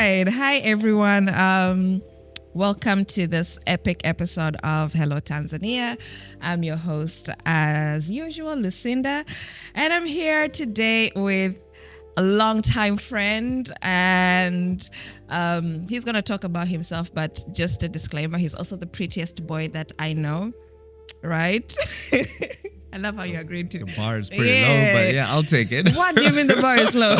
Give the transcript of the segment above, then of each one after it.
right. Hi, everyone. Welcome to this epic episode of Hello Tanzania. I'm your host, as usual, Lucinda. And I'm here today with a longtime friend. And he's going to talk about himself. But just a disclaimer, he's also the prettiest boy that I know. Right? I love how you agreed to. The bar is pretty low, but yeah, I'll take it. What do you mean the bar is low?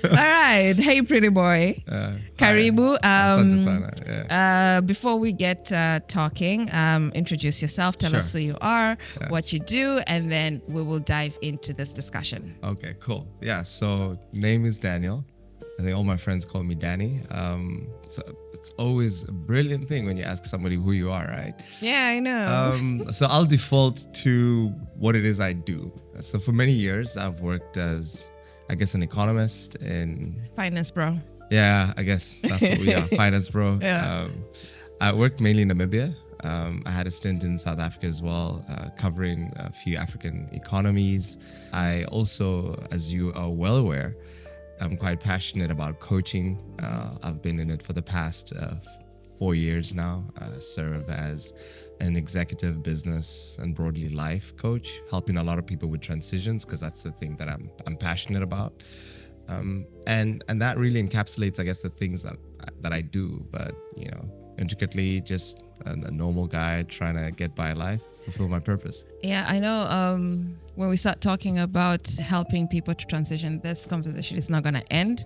All right. Hey, pretty boy. Karibu. Asante sana. Yeah. Before we get talking, introduce yourself. Tell us who you are, what you do, and then we will dive into this discussion. Okay, cool. Yeah, so name is Daniel. I think all my friends call me Danny. So it's always a brilliant thing when you ask somebody who you are, right? Yeah, I know. So I'll default to what it is I do. So for many years, I've worked as, I guess, an economist in... Finance bro. Yeah, I guess that's what we are, finance bro. Yeah. I worked mainly in Namibia. I had a stint in South Africa as well, covering a few African economies. I also, as you are well aware, I'm quite passionate about coaching. I've been in it for the past 4 years now. Serve as an executive business and broadly life coach, helping a lot of people with transitions because that's the thing that I'm passionate about. And that really encapsulates, I guess, the things that I do. But intricately, just a normal guy trying to get by life, fulfill my purpose. Yeah, I know. When we start talking about helping people to transition, this conversation is not going to end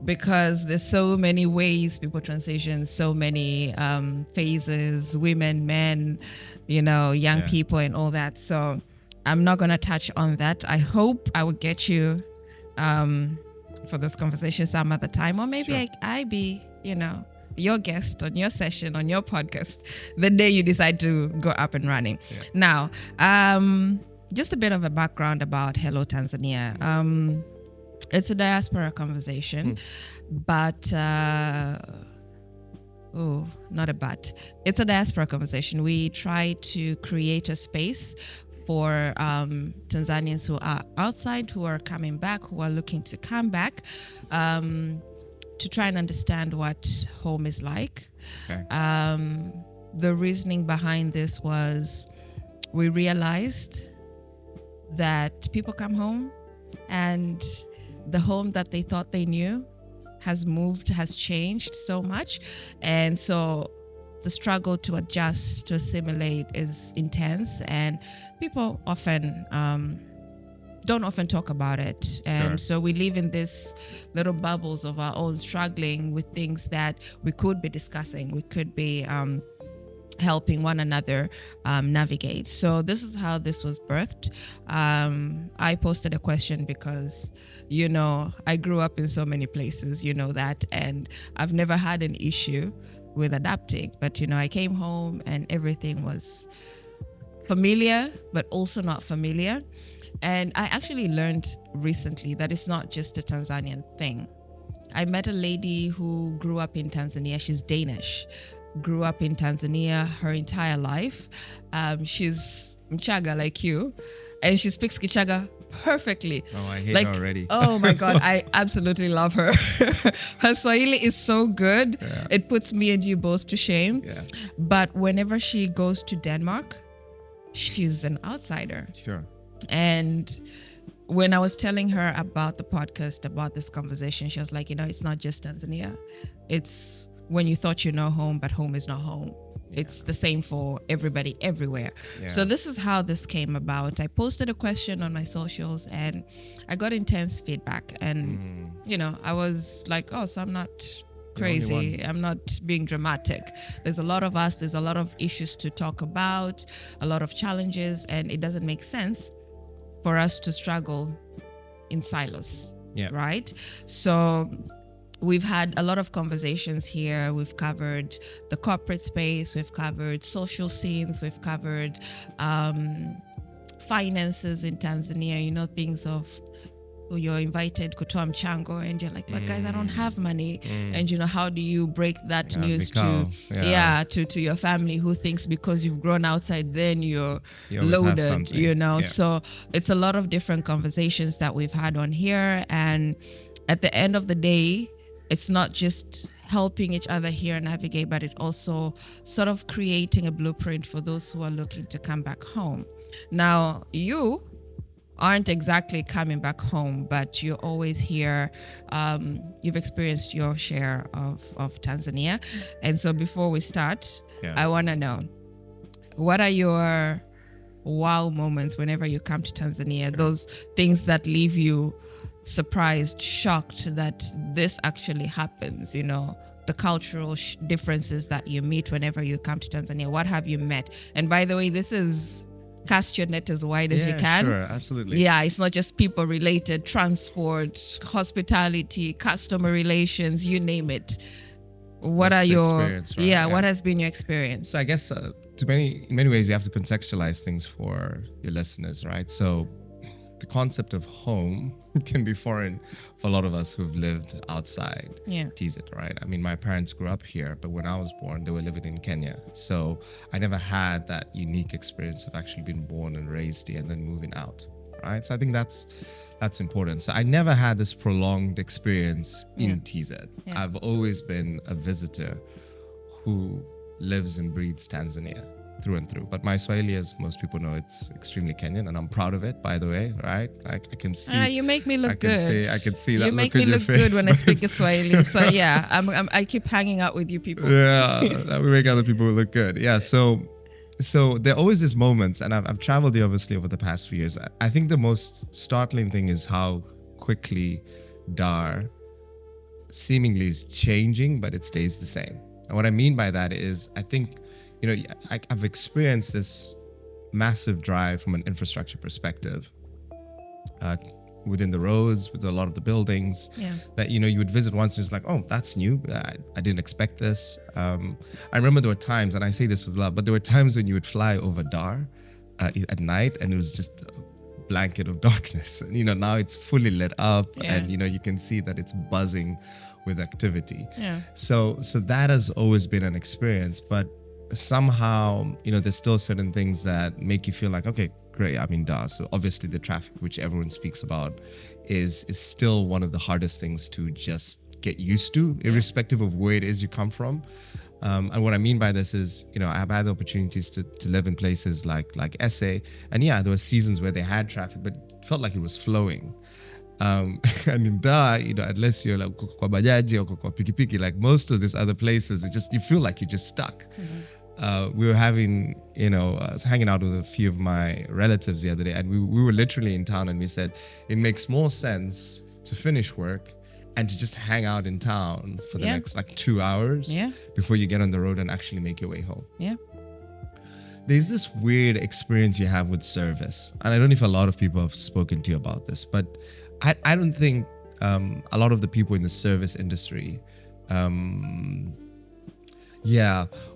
because there's so many ways people transition, so many phases, women, men, young people and all that. So I'm not going to touch on that. I hope I will get you for this conversation some other time, or maybe I be, your guest on your session, on your podcast, the day you decide to go up and running. Yeah. Now, just a bit of a background about Hello Tanzania. It's a diaspora conversation, but it's a diaspora conversation. We try to create a space for Tanzanians who are outside, who are coming back, who are looking to come back, to try and understand what home is like. Okay. The reasoning behind this was we realized that people come home and the home that they thought they knew has moved, has changed so much. And so the struggle to adjust, to assimilate is intense, and people often don't often talk about it. And so we live in this little bubbles of our own, struggling with things that we could be discussing. We could be helping one another navigate. So this is how this was birthed. I posted a question because, I grew up in so many places, that, and I've never had an issue with adapting. But, I came home and everything was familiar, but also not familiar. And I actually learned recently that it's not just a Tanzanian thing. I met a lady who grew up in Tanzania. She's Danish. Grew up in Tanzania her entire life. She's Mchaga like you, and she speaks Kichaga perfectly. Oh, I hate her already. Oh my God, I absolutely love her. Her Swahili is so good. Yeah. It puts me and you both to shame. Yeah. But whenever she goes to Denmark, she's an outsider. Sure. And when I was telling her about the podcast, about this conversation, she was like, it's not just Tanzania. It's when you thought you know home, but home is not home. Yeah. It's the same for everybody everywhere. Yeah. So this is how this came about. I posted a question on my socials and I got intense feedback. And, I was like, so I'm not crazy. I'm not being dramatic. There's a lot of us. There's a lot of issues to talk about, a lot of challenges, and it doesn't make sense for us to struggle in silos. Yeah. Right? So we've had a lot of conversations here. We've covered the corporate space. We've covered social scenes. We've covered finances in Tanzania, things of you're invited kutoa mchango and you're like, but guys, I don't have money. And how do you break that news to your family who thinks because you've grown outside then you're loaded, So it's a lot of different conversations that we've had on here. And at the end of the day, it's not just helping each other here navigate, but it also sort of creating a blueprint for those who are looking to come back home. Now, you aren't exactly coming back home, but you're always here. You've experienced your share of Tanzania. And so before we start, I want to know, what are your wow moments whenever you come to Tanzania? Those things that leave you surprised, shocked that this actually happens, you know, the cultural differences that you meet whenever you come to Tanzania. What have you met? And by the way, this is cast your net as wide as you can. Sure, absolutely. Yeah, it's not just people related, transport, hospitality, customer relations, you name it. What are your experience, right? What has been your experience? So I guess in many ways we have to contextualize things for your listeners, right? So the concept of home can be foreign for a lot of us who've lived outside TZ, right? I mean, my parents grew up here, but when I was born, they were living in Kenya. So I never had that unique experience of actually being born and raised here and then moving out, right? So I think that's important. So I never had this prolonged experience in TZ. I've always been a visitor who lives and breathes Tanzania through and through. But my Swahili, as most people know, it's extremely Kenyan, and I'm proud of it, by the way, right? I can see. You make me look good. I can see that. You make me look good when I speak Swahili. So yeah, I keep hanging out with you people. Yeah, we make other people look good. Yeah, so there are always these moments, and I've traveled here obviously over the past few years. I think the most startling thing is how quickly Dar seemingly is changing, but it stays the same. And what I mean by that is, I think, you know, I've experienced this massive drive from an infrastructure perspective within the roads, with a lot of the buildings that, you know, you would visit once and it's like, oh, that's new. I didn't expect this. I remember there were times, and I say this with love, but there were times when you would fly over Dar at night and it was just a blanket of darkness. And, you know, now it's fully lit up and, you know, you can see that it's buzzing with activity. So that has always been an experience, but somehow, you know, there's still certain things that make you feel like, okay, great. I mean, so obviously the traffic, which everyone speaks about, is still one of the hardest things to just get used to, irrespective of where it is you come from. And what I mean by this is, you know, I've had the opportunities to live in places like SA, and there were seasons where they had traffic, but it felt like it was flowing. And in Dar, you know, unless you're like kwa bajaji or kwa pikipiki, like most of these other places, you feel like you're just stuck. We were having, you know, I was hanging out with a few of my relatives the other day, and we were literally in town, and we said it makes more sense to finish work and to just hang out in town for the next like 2 hours before you get on the road and actually make your way home. There's this weird experience you have with service, and I don't know if a lot of people have spoken to you about this, but I don't think a lot of the people in the service industry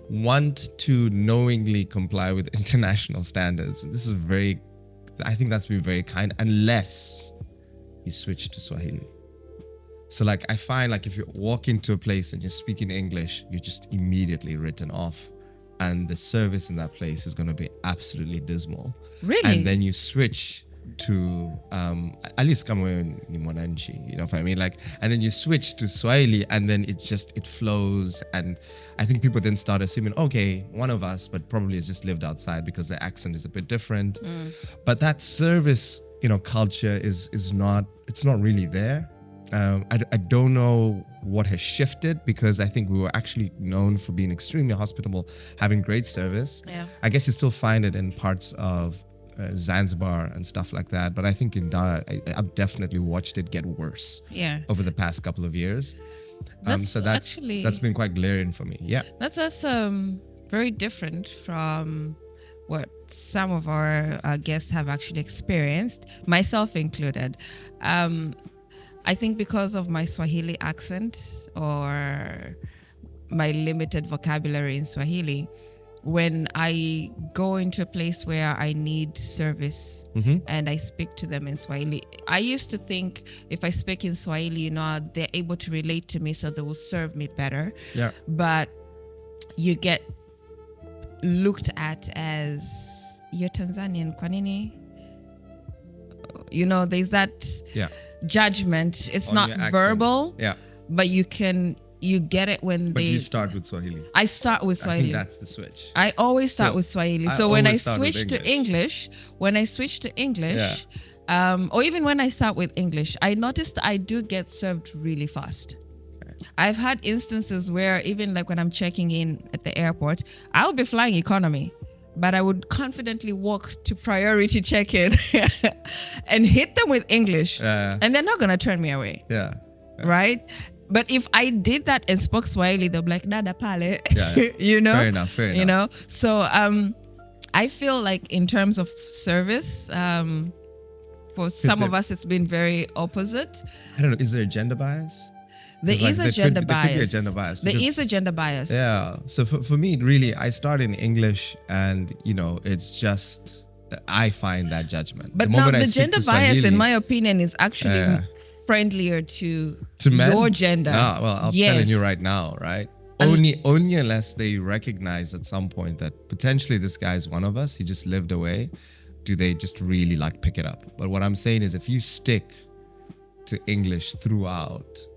want to knowingly comply with international standards. And this is I think that's been very kind, unless you switch to Swahili. So like, I find like if you walk into a place and you're speaking English, you're just immediately written off. And the service in that place is going to be absolutely dismal. Really? And then you switch to at least kama ni mwananchi, you know what I mean, like, and then you switch to Swahili and then it flows, and I think people then start assuming, okay, one of us, but probably has just lived outside because the accent is a bit different. But that service, you know, culture it's not really there. I don't know what has shifted, because I think we were actually known for being extremely hospitable, having great service. I guess you still find it in parts of Zanzibar and stuff like that, but I think in Dar, I've definitely watched it get worse over the past couple of years. So that's been quite glaring for me. That's very different from what some of our guests have actually experienced, myself included. I think because of my Swahili accent or my limited vocabulary in Swahili, when I go into a place where I need service and I speak to them in Swahili, I used to think if I speak in Swahili, you know, they're able to relate to me, so they will serve me better. But you get looked at as, you're Tanzanian, kwa nini? there's that Yeah. judgment. It's On not your accent. verbal, Yeah. but you get it when But they. you start with Swahili. I start with I Swahili. think that's the switch. I always start So, with Swahili. I So when I always start with switch to English, or even when I start with English, I noticed I do get served really fast. I've had instances where even like when I'm checking in at the airport, I'll be flying economy, but I would confidently walk to priority check-in and hit them with English, and they're not gonna turn me away, Yeah. right? But if I did that and spoke Swahili, they'll be like, "Nada pale," Yeah. Fair enough. So I feel like in terms of service, for some of us, it's been very opposite. I don't know. Is there a gender bias? There is a gender bias. There could be a gender bias. There is a gender bias. Yeah. So for me, really, I start in English, and it's just I find that judgment. But now the gender bias, in my opinion, is actually friendlier to men? your gender. No, well, I'm telling you right now, right? Only unless they recognize at some point that potentially this guy is one of us, he just lived away, do they just really like pick it up. But what I'm saying is, if you stick to English throughout,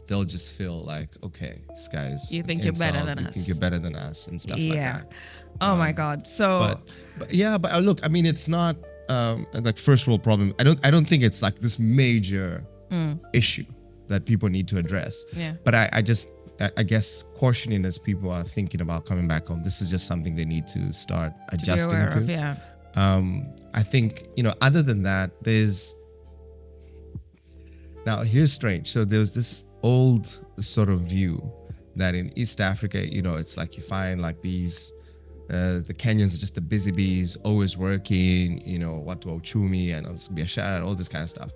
they'll just feel like, okay, this guy's you think you're better than us. You think you're better than us and stuff like that. Oh my God. So but look, I mean, it's not like first world problem. I don't think it's like this major issue that people need to address. Yeah. But I guess cautioning as people are thinking about coming back home, this is just something they need to start adjusting to. Of, yeah. I think, other than that, now here's strange. So there's this old sort of view that in East Africa, it's like you find like these, the Kenyans are just the busy bees, always working, watu wa uchumi and biashara, all this kind of stuff.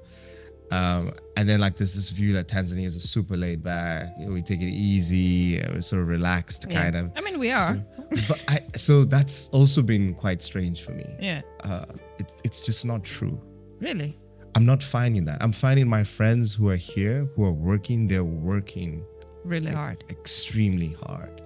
And then like there's this view that Tanzania is a super laid back, we take it easy, we're sort of relaxed kind of. I mean, we are. So that's also been quite strange for me. Yeah. It's just not true. Really? I'm not finding that. I'm finding my friends who are here, who are working, they're working really hard, extremely hard.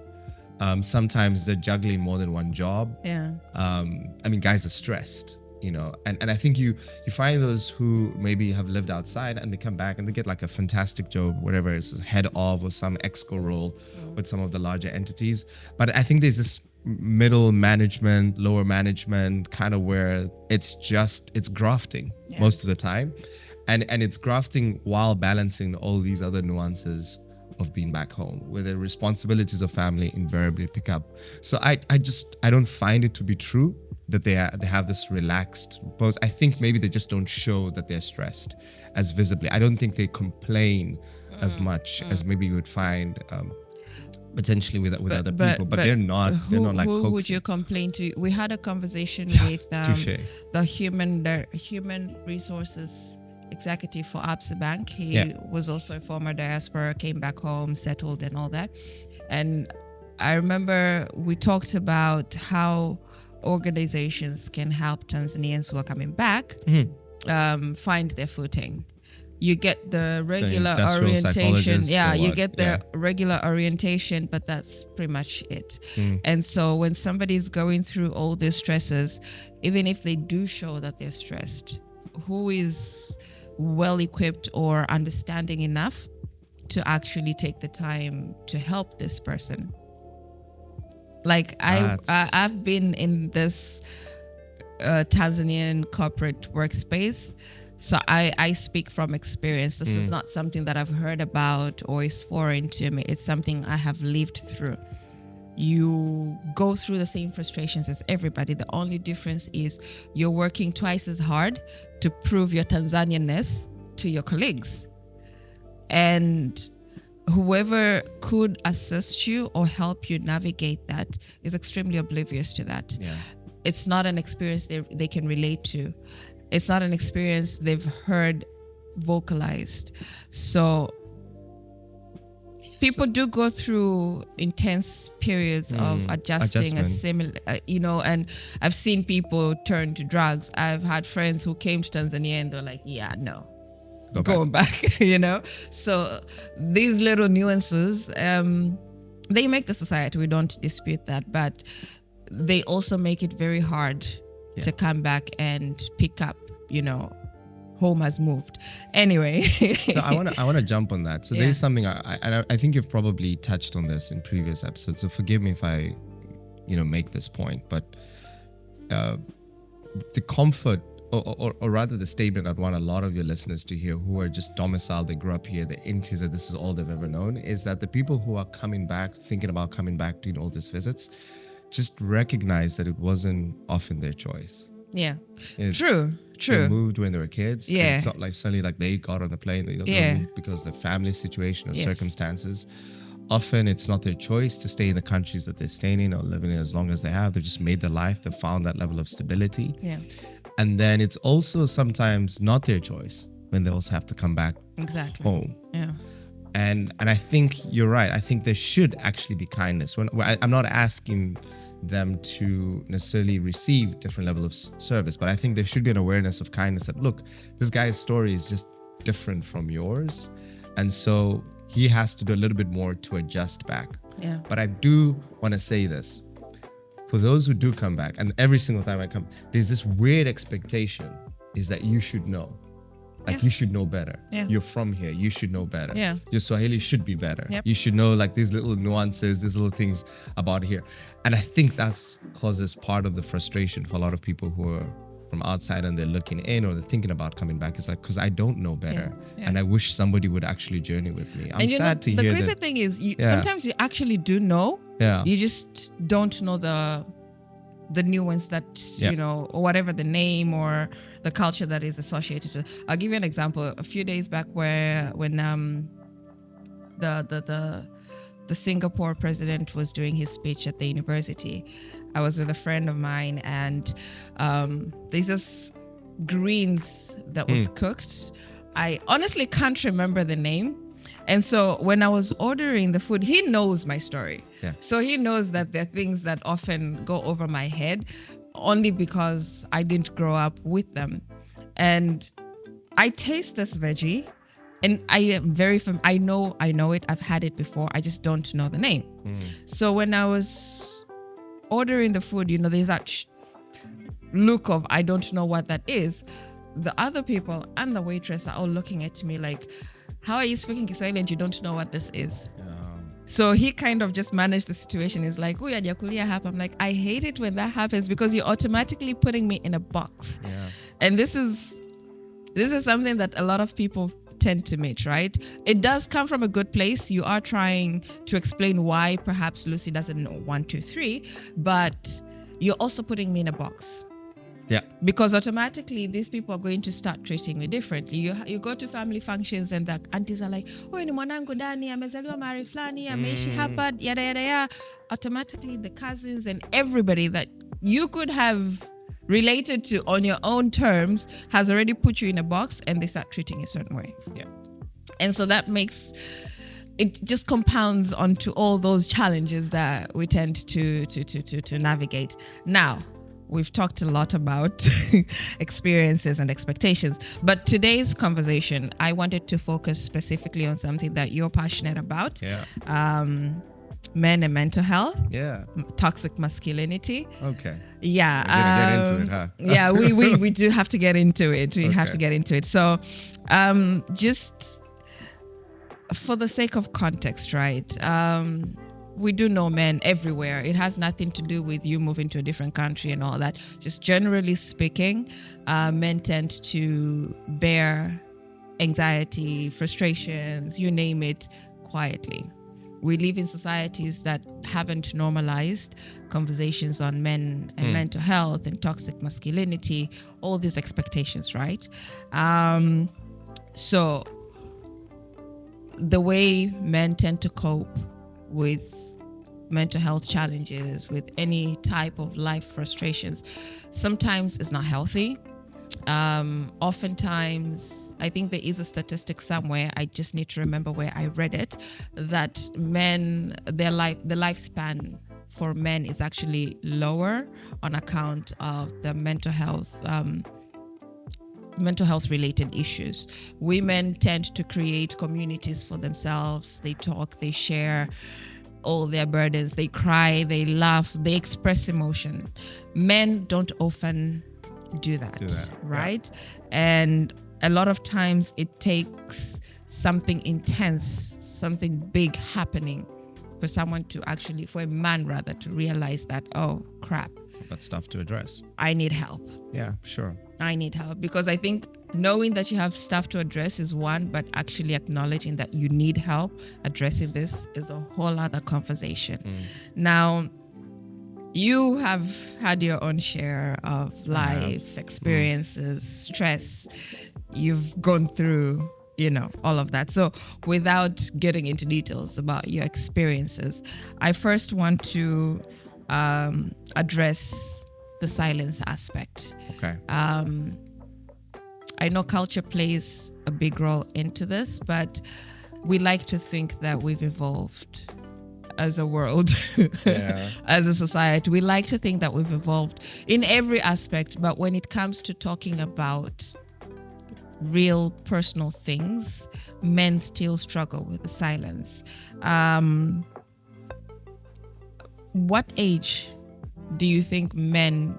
Sometimes they're juggling more than one job. Yeah. I mean, guys are stressed, and I think you find those who maybe have lived outside and they come back and they get like a fantastic job, whatever it's head of or some exco role with some of the larger entities. But I think there's this middle management, lower management kind of where it's grafting most of the time, and it's grafting while balancing all these other nuances of being back home, where the responsibilities of family invariably pick up. So I don't find it to be true that they have this relaxed pose. I think maybe they just don't show that they're stressed as visibly. I don't think they complain as much as maybe you would find potentially with other people, but they're not like who coaxing. Would you complain to? We had a conversation with the human resources executive for Absa Bank. He was also a former diaspora, came back home, settled and all that. And I remember we talked about how organizations can help Tanzanians who are coming back find their footing. You get the regular orientation. Yeah, you get the regular orientation, but that's pretty much it. And so when somebody's going through all these stresses, even if they do show that they're stressed, who is well equipped or understanding enough to actually take the time to help this person? Like I've been in this Tanzanian corporate workspace. So I speak from experience. This is not something that I've heard about or is foreign to me. It's something I have lived through. You go through the same frustrations as everybody. The only difference is you're working twice as hard to prove your Tanzanianness to your colleagues. And whoever could assist you or help you navigate that is extremely oblivious to that. Yeah. It's not an experience they can relate to. It's not an experience they've heard vocalized. So people do go through intense periods of adjusting. And I've seen people turn to drugs. I've had friends who came to Tanzania and they're like, yeah, no, going back. So these little nuances, they make the society. We don't dispute that, but they also make it very hard to come back and pick up home has moved. Anyway. So I want to jump on that. So there's something I think you've probably touched on this in previous episodes. So forgive me if I, make this point, but the comfort, or rather the statement I'd want a lot of your listeners to hear who are just domiciled, they grew up here, they're inties, that this is all they've ever known, is that the people who are coming back, thinking about coming back, doing all these visits, just recognize that it wasn't often their choice. Yeah. True. They moved when they were kids. Yeah. It's not like suddenly like they got on a plane. They moved because of the family situation or circumstances. Often it's not their choice to stay in the countries that they're staying in or living in as long as they have. They've just made their life. They've found that level of stability. Yeah. And then it's also sometimes not their choice when they also have to come back home. Yeah. And I think you're right. I think there should actually be kindness. I'm not asking them to necessarily receive different level of service, but I think there should be an awareness of kindness that, look, this guy's story is just different from yours, and so he has to do a little bit more to adjust back. Yeah. But I do want to say this, for those who do come back, and every single time I come, there's this weird expectation is that you should know. Like you should know better. Yeah. You're from here. You should know better. Yeah. Your Swahili should be better. Yep. You should know like these little nuances, these little things about here. And I think that's causes part of the frustration for a lot of people who are from outside and they're looking in or they're thinking about coming back. It's like, because I don't know better. Yeah. And I wish somebody would actually journey with me. I'm sad to hear that. The crazy thing is sometimes you actually do know. Yeah. You just don't know the nuance that, or whatever the name or the culture that is associated with. I'll give you an example. A few days back when the Singapore president was doing his speech at the university, I was with a friend of mine, and there's this greens that was cooked. I honestly can't remember the name. And so when I was ordering the food, he knows my story. Yeah. So he knows that there are things that often go over my head only because I didn't grow up with them. And I taste this veggie and I am I know it. I've had it before. I just don't know the name. So when I was ordering the food, there's that look of, I don't know what that is. The other people and the waitress are all looking at me like, how are you speaking Kiswahili and you don't know what this is? So he kind of just managed the situation. He's like, "Uya jakulia hapa." I'm like, I hate it when that happens because you're automatically putting me in a box. Yeah. And this is something that a lot of people tend to meet, right? It does come from a good place. You are trying to explain why perhaps Lucy doesn't know 1, 2, 3, but you're also putting me in a box. Yeah. Because automatically these people are going to start treating me differently. You go to family functions and the aunties are like, "Oh, ni mwanangu ndani, amezaliwa mahali fulani, ameishi hapa, yada yada yada." Automatically the cousins and everybody that you could have related to on your own terms has already put you in a box, and they start treating you a certain way. Yeah. And so that makes it just compounds onto all those challenges that we tend to navigate. Now, we've talked a lot about experiences and expectations, but today's conversation, I wanted to focus specifically on something that you're passionate about. Yeah. Men and mental health. Yeah. Toxic masculinity. Okay. Yeah. We're gonna get into it, huh? Yeah, we do have to get into it. We have to get into it. So, just for the sake of context, right? We do know men everywhere. It has nothing to do with you moving to a different country and all that. Just generally speaking, men tend to bear anxiety, frustrations, you name it, quietly. We live in societies that haven't normalized conversations on men and mental health and toxic masculinity, all these expectations, right? So the way men tend to cope with mental health challenges, with any type of life frustrations, sometimes it's not healthy. Oftentimes, I think there is a statistic somewhere, I just need to remember where I read it, that men, the lifespan for men is actually lower on account of the mental health related issues. Women tend to create communities for themselves. They talk, they share all their burdens, they cry, they laugh, they express emotion. Men don't often do that, Yeah. right? And a lot of times it takes something intense, something big happening for someone to actually, for a man rather, to realize that, oh crap, That's stuff to address. I need help. Yeah, sure. I need help. Because I think knowing that you have stuff to address is one, but actually acknowledging that you need help addressing this is a whole other conversation. Now, you have had your own share of life experiences, stress. You've gone through, all of that. So without getting into details about your experiences, I first want to address the silence aspect. Okay. I know culture plays a big role into this, but we like to think that we've evolved as a world, as a society. We like to think that we've evolved in every aspect, but when it comes to talking about real personal things, men still struggle with the silence. What age do you think men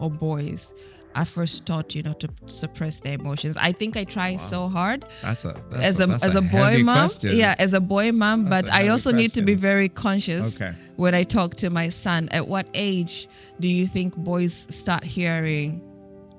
or boys are first taught, to suppress their emotions? I think I try so hard That's as a boy heavy mom. question. Yeah, as a boy mom, That's but a I heavy also need to be question. very conscious Okay. when I talk to my son. At what age do you think boys start hearing,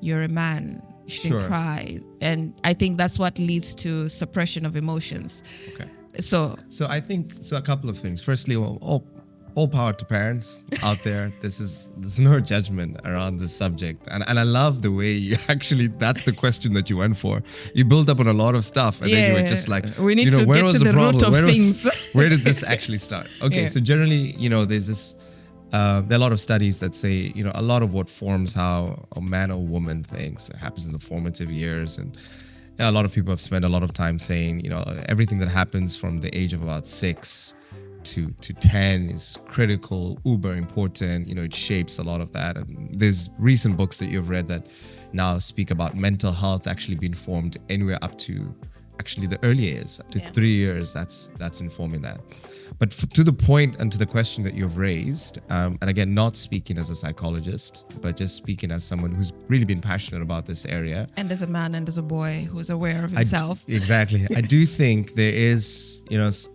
you're a man, you shouldn't Sure. cry? And I think that's what leads to suppression of emotions. Okay. So So I think a couple of things. Firstly, all power to parents out there. There's no judgment around this subject, and I love the way you actually, that's the question that you went for. You built up on a lot of stuff, and then you were just like, we need to where get was to the root problem? of things. Where did this actually start? Okay, Yeah. so generally, there's this. There are a lot of studies that say, a lot of what forms how a man or woman thinks happens in the formative years, and a lot of people have spent a lot of time saying, everything that happens from the age of about 6 to 10 is critical, uber important. It shapes a lot of that. And there's recent books that you've read that now speak about mental health actually being formed anywhere up to actually the early years, up to 3 years. That's informing that. But to the point and to the question that you've raised, and again, not speaking as a psychologist, but just speaking as someone who's really been passionate about this area. and as a man and as a boy who's aware of himself. Exactly. I do think there is,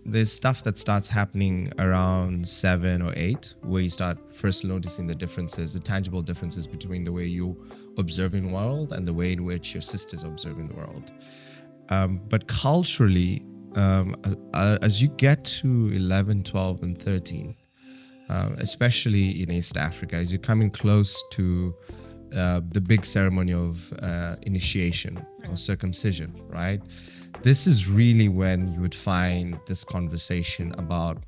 there's stuff that starts happening around 7 or 8, where you start first noticing the differences, the tangible differences between the way you observing the world and the way in which your sister's observing the world. But culturally, as you get to 11, 12, and 13, especially in East Africa, as you're coming close to the big ceremony of initiation or circumcision, right? This is really when you would find this conversation about,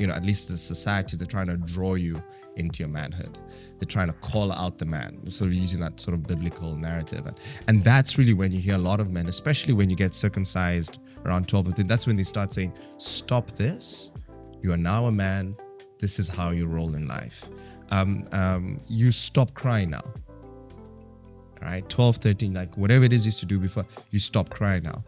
at least the society, they're trying to draw you into your manhood. They're trying to call out the man, sort of using that sort of biblical narrative. And that's really when you hear a lot of men, especially when you get circumcised around 12 or 13, that's when they start saying, stop this. You are now a man. This is how you roll in life. You stop crying now. All right, 12, 13, like whatever it is you used to do before, you stop crying now.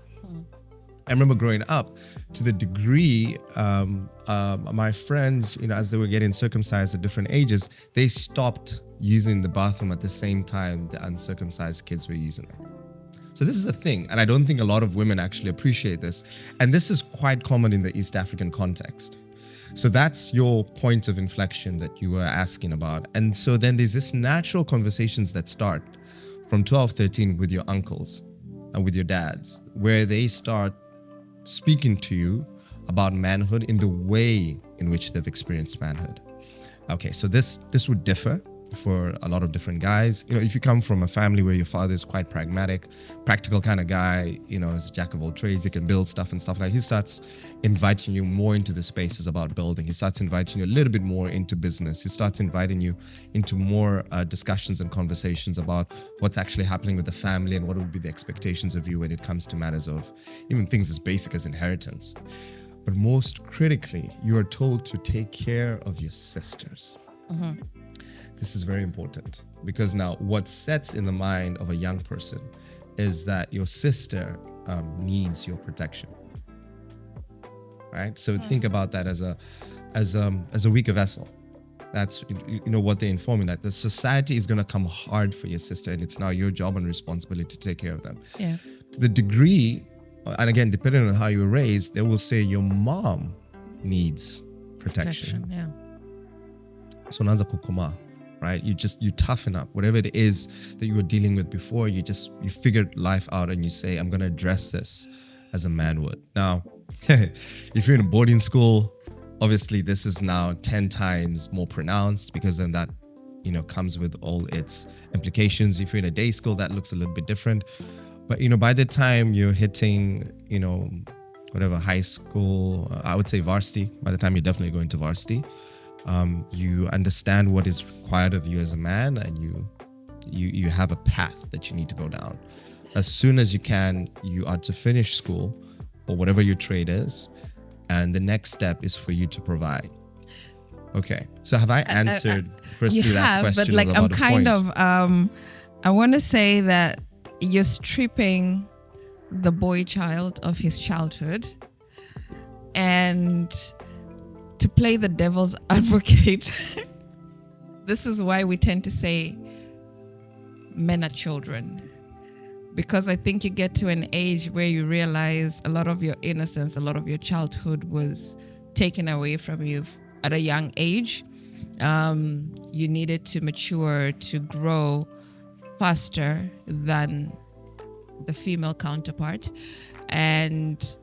I remember growing up, to the degree my friends, as they were getting circumcised at different ages, they stopped using the bathroom at the same time the uncircumcised kids were using it. So this is a thing, and I don't think a lot of women actually appreciate this. And this is quite common in the East African context. So that's your point of inflection that you were asking about. And so then there's this natural conversations that start from 12, 13 with your uncles and with your dads, where they start speaking to you about manhood in the way in which they've experienced manhood. Okay, so this would differ for a lot of different guys. If you come from a family where your father is quite pragmatic, practical kind of guy, is a jack of all trades, he can build stuff and stuff like that. He starts inviting you more into the spaces about building. He starts inviting you a little bit more into business. He starts inviting you into more discussions and conversations about what's actually happening with the family and what would be the expectations of you when it comes to matters of even things as basic as inheritance. But most critically, you are told to take care of your sisters. This is very important, because now what sets in the mind of a young person is that your sister needs your protection, right? So think about that as a weaker vessel, That's what they're informing, that the society is going to come hard for your sister, and it's now your job and responsibility to take care of them. Yeah. To the degree, and again, depending on how you were raised, they will say your mom needs protection. Yeah. So unaanza kukoma, right? You toughen up. Whatever it is that you were dealing with before, you figured life out and you say, I'm going to address this as a man would. Now, if you're in a boarding school, obviously this is now 10 times more pronounced, because then that, comes with all its implications. If you're in a day school, that looks a little bit different. But, by the time you're hitting, whatever, high school, I would say varsity, by the time you're definitely going to varsity, you understand what is required of you as a man, and you have a path that you need to go down. As soon as you can, you are to finish school or whatever your trade is, and the next step is for you to provide. Okay, so have I answered firstly that question? But like about I'm kind point? of I want to say that you're stripping the boy child of his childhood, and to play the devil's advocate, this is why we tend to say men are children. Because I think you get to an age where you realize a lot of your innocence, a lot of your childhood was taken away from you at a young age. You needed to mature, to grow faster than the female counterpart. And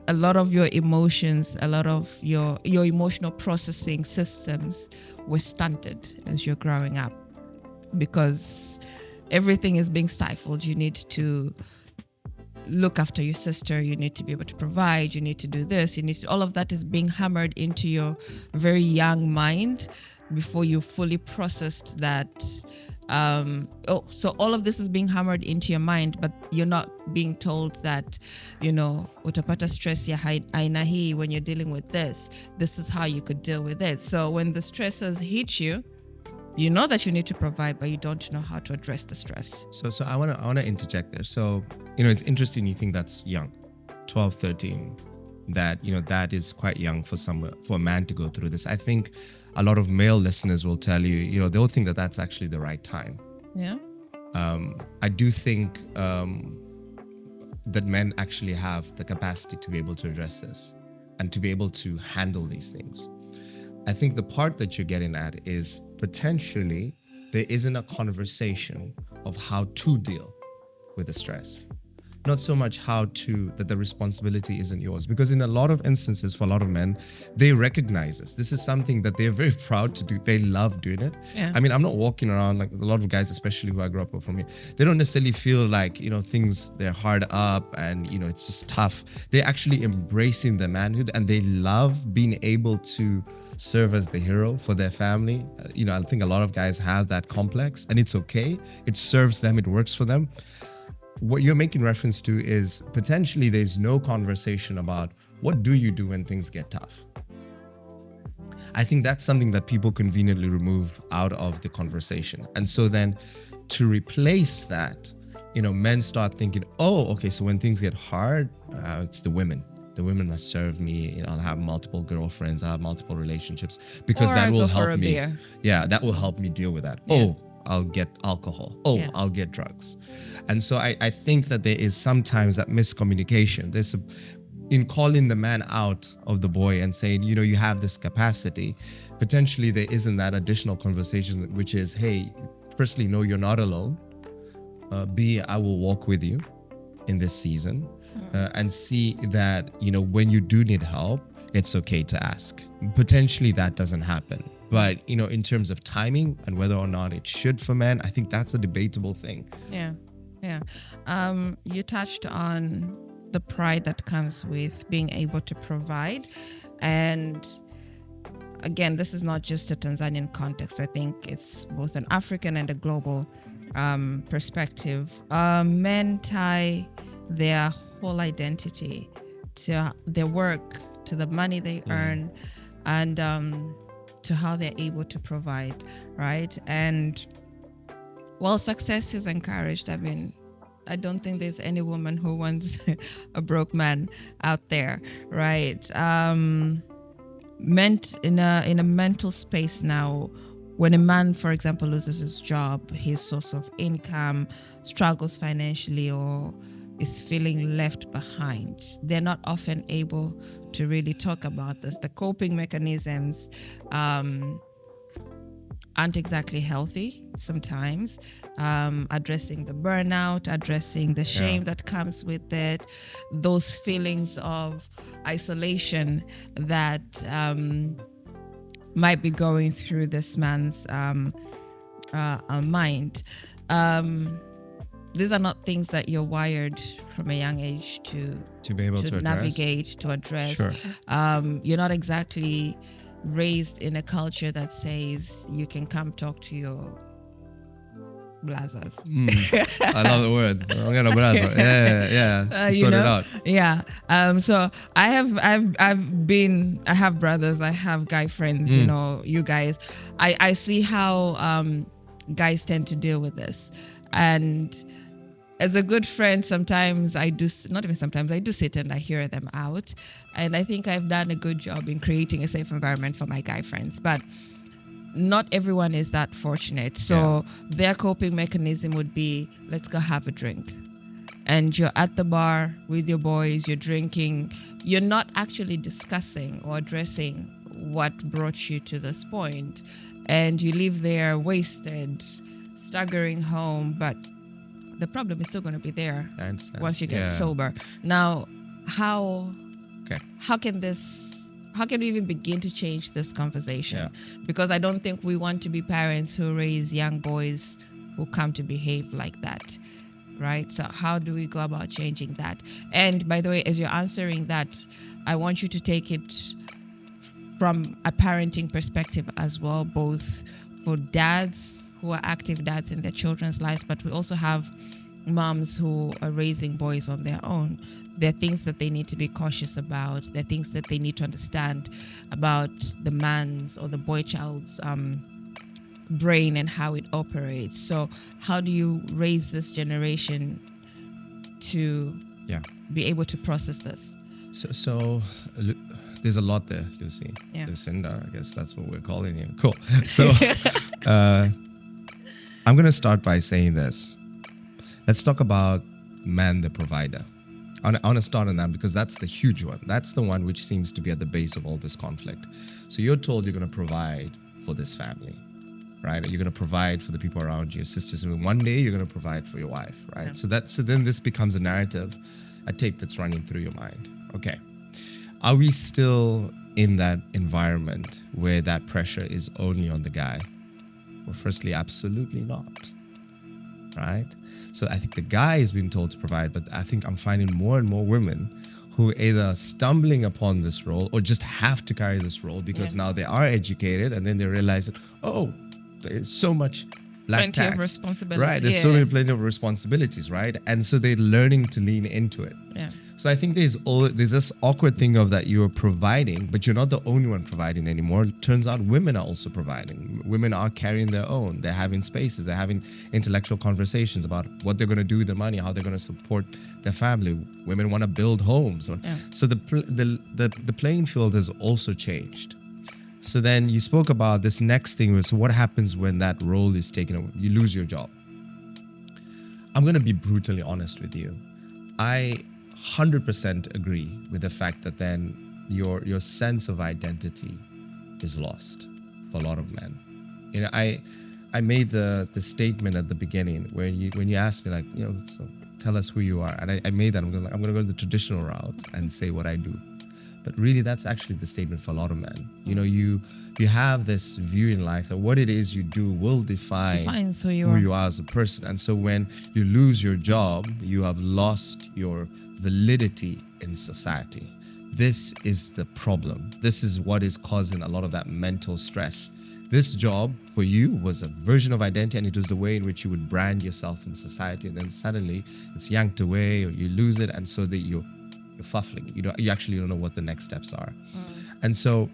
a lot of your emotions, a lot of your emotional processing systems were stunted as you're growing up, because everything is being stifled. You need to look after your sister. You need to be able to provide. You need to do this. All of that is being hammered into your very young mind before you fully processed that. So all of this is being hammered into your mind, but you're not being told that, utapata stress ya aina hii when you're dealing with this. This is how you could deal with it. So when the stressors hit you, you know that you need to provide, but you don't know how to address the stress. So I want to interject there. So, it's interesting you think that's young, 12, 13, that, that is quite young for a man to go through this. I think a lot of male listeners will tell you, they'll think that that's actually the right time. Yeah. I do think that men actually have the capacity to be able to address this and to be able to handle these things. I think the part that you're getting at is potentially there isn't a conversation of how to deal with the stress. Not so much that the responsibility isn't yours. Because in a lot of instances, for a lot of men, they recognize this. This is something that they're very proud to do. They love doing it. Yeah. I mean, I'm not walking around like a lot of guys, especially who I grew up with from here. They don't necessarily feel like, they're hard up and, it's just tough. They're actually embracing their manhood, and they love being able to serve as the hero for their family. I think a lot of guys have that complex, and it's okay. It serves them. It works for them. What you're making reference to is potentially there's no conversation about what do you do when things get tough. I think that's something that people conveniently remove out of the conversation. And so then to replace that, men start thinking, oh, okay, so when things get hard, it's the women. The women must serve me. I'll have multiple girlfriends. I'll have multiple relationships, because that will help me. Beer. Yeah, that will help me deal with that. Yeah. Oh, I'll get alcohol. Oh, yeah. I'll get drugs. And so I think that there is sometimes that miscommunication. In calling the man out of the boy and saying, you have this capacity, potentially there isn't that additional conversation, which is, hey, firstly, no, you're not alone. B, I will walk with you in this season. And see that, when you do need help, it's okay to ask. Potentially that doesn't happen. But, in terms of timing and whether or not it should for men, I think that's a debatable thing. Yeah. You touched on the pride that comes with being able to provide. And again, this is not just a Tanzanian context. I think it's both an African and a global perspective. Men tie their whole identity to their work, to the money they earn, and to how they're able to provide, right? And while success is encouraged, I mean, I don't think there's any woman who wants a broke man out there, right? meant in a mental space now. When a man, for example, loses his job, his source of income, struggles financially, or is feeling left behind, they're not often able to really talk about this. The coping mechanisms aren't exactly healthy sometimes. Addressing the burnout, addressing the shame that comes with it, those feelings of isolation that might be going through this man's mind. These are not things that you're wired from a young age to be able to navigate, to address. Sure. You're not exactly raised in a culture that says you can come talk to your blazers. I love the word. Yeah. Sort it out. Yeah. So I have brothers, I have guy friends, you guys. I see how guys tend to deal with this. And as a good friend, sometimes I do sit and I hear them out. And I think I've done a good job in creating a safe environment for my guy friends. But not everyone is that fortunate. So their coping mechanism would be, let's go have a drink. And you're at the bar with your boys, you're drinking. You're not actually discussing or addressing what brought you to this point. And you leave there wasted, staggering home, but the problem is still going to be there once you get sober. Now, how can we even begin to change this conversation? Because I don't think we want to be parents who raise young boys who come to behave like that, right? So how do we go about changing that? And by the way, as you're answering that, I want you to take it from a parenting perspective as well, both for dads who are active dads in their children's lives, but we also have moms who are raising boys on their own. There are things that they need to be cautious about. There are things that they need to understand about the man's or the boy child's brain and how it operates. So how do you raise this generation to be able to process this? So there's a lot there, Lucy. Lucinda, I guess that's what we're calling you. Cool. So I'm going to start by saying this. Let's talk about man the provider. I want to start on that because that's the huge one. That's the one which seems to be at the base of all this conflict. So you're told you're going to provide for this family, right? You're going to provide for the people around you, your sisters. And one day you're going to provide for your wife, right? Yeah. So then this becomes a narrative, a tape that's running through your mind. Okay. Are we still in that environment where that pressure is only on the guy? Well, firstly, absolutely not, right? So I think the guy is being told to provide, but I think I'm finding more and more women who either stumbling upon this role or just have to carry this role because now they are educated and then they realize that, there's so much black tax. Of responsibilities. Right, there's plenty of responsibilities, right? And so they're learning to lean into it. Yeah. So I think there's this awkward thing of that you're providing, but you're not the only one providing anymore. It turns out women are also providing. Women are carrying their own. They're having spaces. They're having intellectual conversations about what they're going to do with the money, how they're going to support their family. Women want to build homes. So the playing field has also changed. So then you spoke about this next thing was, so what happens when that role is taken away? You lose your job. I'm going to be brutally honest with you. I 100% agree with the fact that then your sense of identity is lost for a lot of men. I made the statement at the beginning where when you asked me so tell us who you are, and I made that I'm gonna go the traditional route and say what I do. But really, that's actually the statement for a lot of men. You have this view in life that what it is you do will define who you are as a person. And so when you lose your job, you have lost your validity in society. This is the problem. This is what is causing a lot of that mental stress. This job for you was a version of identity, and it was the way in which you would brand yourself in society. And then suddenly it's yanked away or you lose it. And so that you're fuffling. You actually don't know what the next steps are. And so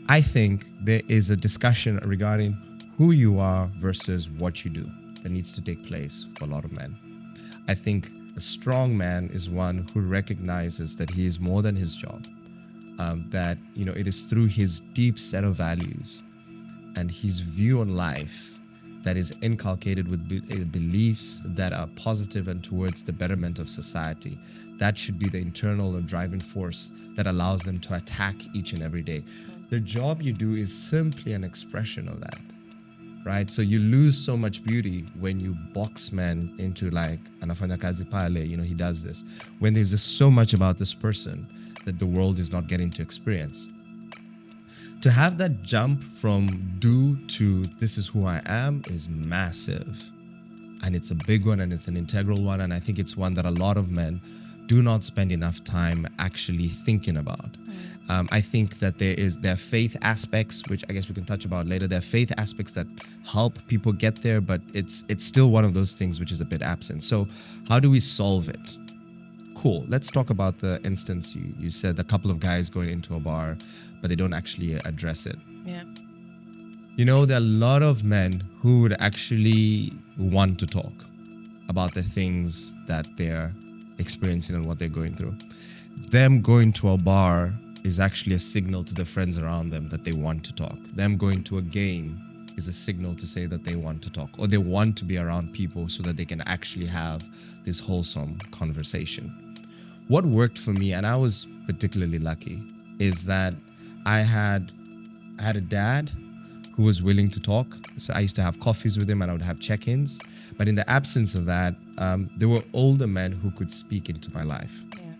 I think there is a discussion regarding who you are versus what you do that needs to take place for a lot of men. I think a strong man is one who recognizes that he is more than his job, that, it is through his deep set of values and his view on life that is inculcated with beliefs that are positive and towards the betterment of society. That should be the internal or driving force that allows them to attack each and every day. The job you do is simply an expression of that, right? So you lose so much beauty when you box men into like, anafanya kazi pale, he does this, when there's just so much about this person that the world is not getting to experience. To have that jump from do to this is who I am is massive. And it's a big one and it's an integral one. And I think it's one that a lot of men do not spend enough time actually thinking about. I think that there are faith aspects, which I guess we can touch about later. There are faith aspects that help people get there, but it's still one of those things which is a bit absent. So how do we solve it? Cool. Let's talk about the instance you said, a couple of guys going into a bar, but they don't actually address it. Yeah. There are a lot of men who would actually want to talk about the things that they're experiencing and what they're going through. Them going to a bar is actually a signal to the friends around them that they want to talk. Them going to a game is a signal to say that they want to talk, or they want to be around people so that they can actually have this wholesome conversation. What worked for me, and I was particularly lucky, is that I had a dad who was willing to talk. So I used to have coffees with him and I would have check-ins. But in the absence of that, there were older men who could speak into my life. Yeah.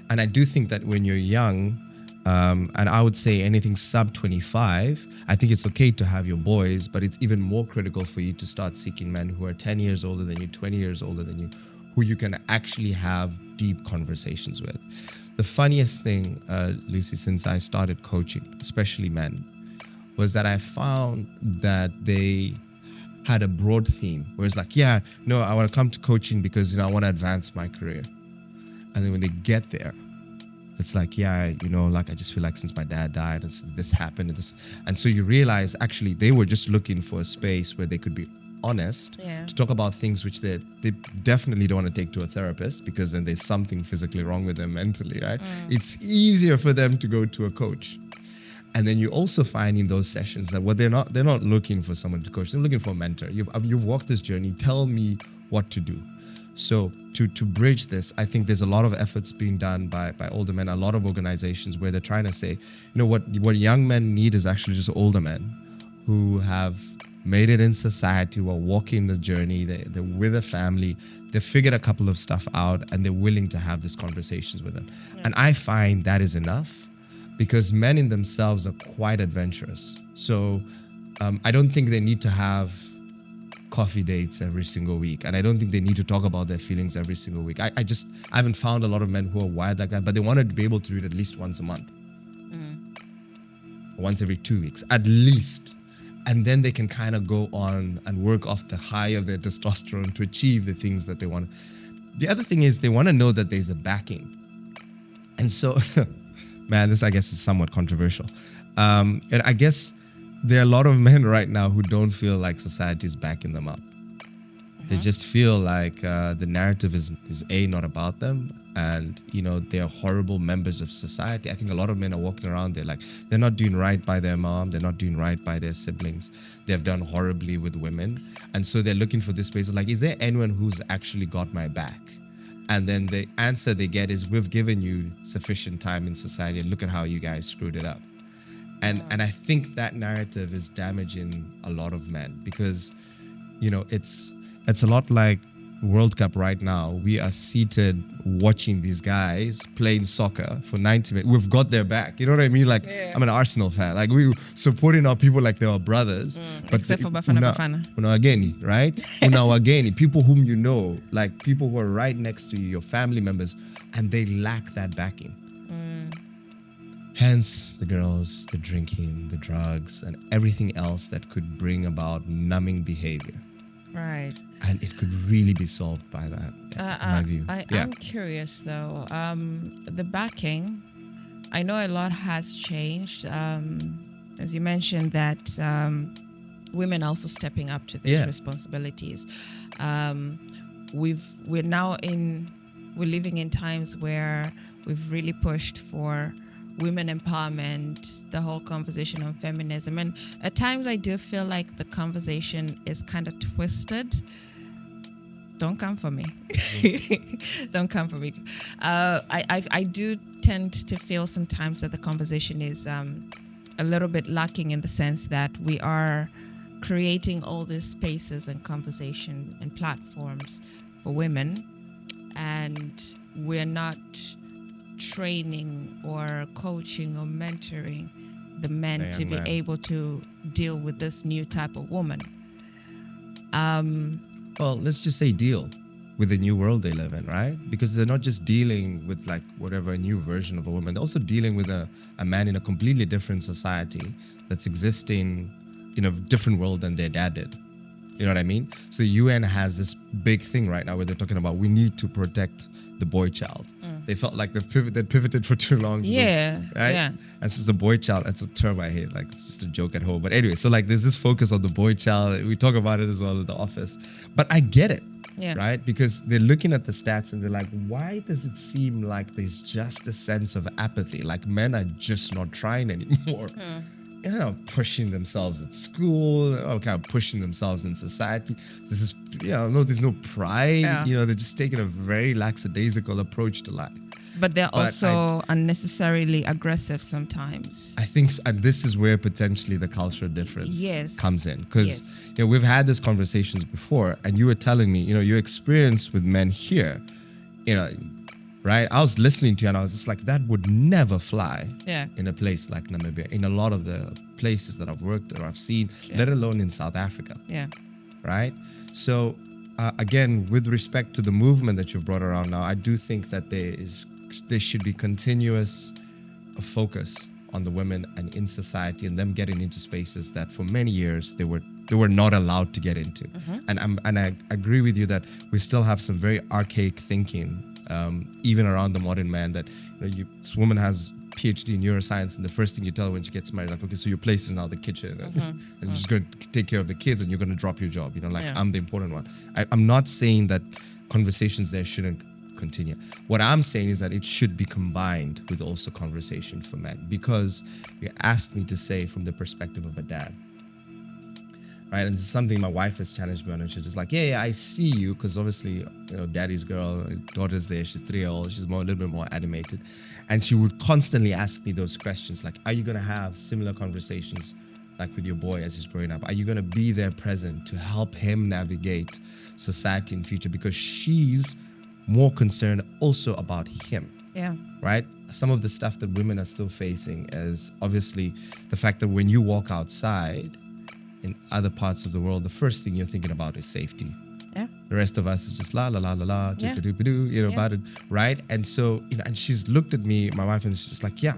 And I do think that when you're young, and I would say anything sub 25, I think it's okay to have your boys, but it's even more critical for you to start seeking men who are 10 years older than you, 20 years older than you, who you can actually have deep conversations with. The funniest thing, Lucy, since I started coaching, especially men, was that I found that they had a broad theme where it's like, I want to come to coaching because, I want to advance my career. And then when they get there, it's like, I just feel like since my dad died, this happened. And so you realize actually they were just looking for a space where they could be honest to talk about things which they definitely don't want to take to a therapist, because then there's something physically wrong with them mentally, right? It's easier for them to go to a coach. And then you also find in those sessions that they're not looking for someone to coach, they're looking for a mentor. You've walked this journey, tell me what to do. So to bridge this, I think there's a lot of efforts being done by older men, a lot of organizations where they're trying to say, what young men need is actually just older men who have made it in society, who are walking the journey, they're with a family, they figured a couple of stuff out and they're willing to have these conversations with them. Yeah. And I find that is enough, because men in themselves are quite adventurous. So I don't think they need to have coffee dates every single week. And I don't think they need to talk about their feelings every single week. I haven't found a lot of men who are wired like that, but they want to be able to do it at least once a month. Once every 2 weeks, at least. And then they can kind of go on and work off the high of their testosterone to achieve the things that they want. The other thing is they want to know that there's a backing. And so, man, this I guess is somewhat controversial. And I guess there are a lot of men right now who don't feel like society is backing them up. They just feel like the narrative is not about them, and they're horrible members of society. I think a lot of men are walking around there like they're not doing right by their mom, they're not doing right by their siblings, they've done horribly with women, and so they're looking for this space of like, is there anyone who's actually got my back? And then the answer they get is, we've given you sufficient time in society and look at how you guys screwed it up. And I think that narrative is damaging a lot of men, because it's a lot like World Cup right now. We are seated watching these guys playing soccer for 90 minutes. We've got their back. You know what I mean? Like, I'm an Arsenal fan. Like, we supporting our people like they were brothers. But except for Bafana Bafana. Unawageni, right? Unawageni, people whom you know, like people who are right next to you, your family members, and they lack that backing. Hence the girls, the drinking, the drugs, and everything else that could bring about numbing behavior. Right. And it could really be solved by that, in my view. I'm curious, though. The backing, I know a lot has changed. As you mentioned, that women are also stepping up to these responsibilities. We're living in times where we've really pushed for women empowerment, the whole conversation on feminism. And at times I do feel like the conversation is kind of twisted. Don't come for me. Don't come for me. I do tend to feel sometimes that the conversation is a little bit lacking in the sense that we are creating all these spaces and conversation and platforms for women, and we're not training or coaching or mentoring the men to be able to deal with this new type of woman. Well, let's just say deal with the new world they live in, right? Because they're not just dealing with like whatever a new version of a woman, they're also dealing with a man in a completely different society that's existing in a different world than their dad did. You know what I mean? So the UN has this big thing right now where they're talking about we need to protect the boy child. They felt like they pivoted for too long. Yeah. Right? Yeah. And so the boy child, that's a term I hate. Like, it's just a joke at home. But anyway, so like there's this focus on the boy child. We talk about it as well in the office. But I get it. Yeah. Right? Because they're looking at the stats and they're like, why does it seem like there's just a sense of apathy? Like men are just not trying anymore. You know, pushing themselves at school, or kind of pushing themselves in society. This is, there's no pride. Yeah. They're just taking a very lackadaisical approach to life. But they're also unnecessarily aggressive sometimes. I think so, and this is where potentially the cultural difference comes in. Because we've had these conversations before, and you were telling me, your experience with men here, right? I was listening to you and I was just like, that would never fly in a place like Namibia, in a lot of the places that I've worked or I've seen, let alone in South Africa. Yeah. Right? So, again, with respect to the movement that you've brought around now, I do think that there should be continuous focus on the women and in society and them getting into spaces that for many years they were not allowed to get into. And I agree with you that we still have some very archaic thinking even around the modern man, that this woman has PhD in neuroscience, and the first thing you tell her when she gets married, like, okay, so your place is now the kitchen, and you're just going to take care of the kids, and you're going to drop your job. I'm the important one. I'm not saying that conversations there shouldn't continue. What I'm saying is that it should be combined with also conversation for men, because you asked me to say from the perspective of a dad. Right, and it's something my wife has challenged me on, and she's just like, yeah, I see you, because obviously, daddy's girl, daughter's there, she's 3-year-old, she's a little bit more animated, and she would constantly ask me those questions, like, are you going to have similar conversations like with your boy as he's growing up? Are you going to be there present to help him navigate society in future? Because she's more concerned also about him. Yeah. Right? Some of the stuff that women are still facing is obviously the fact that when you walk outside in other parts of the world, the first thing you're thinking about is safety. Yeah. The rest of us is just la la la la la, about it, right? And so, and she's looked at me, my wife, and she's just like, you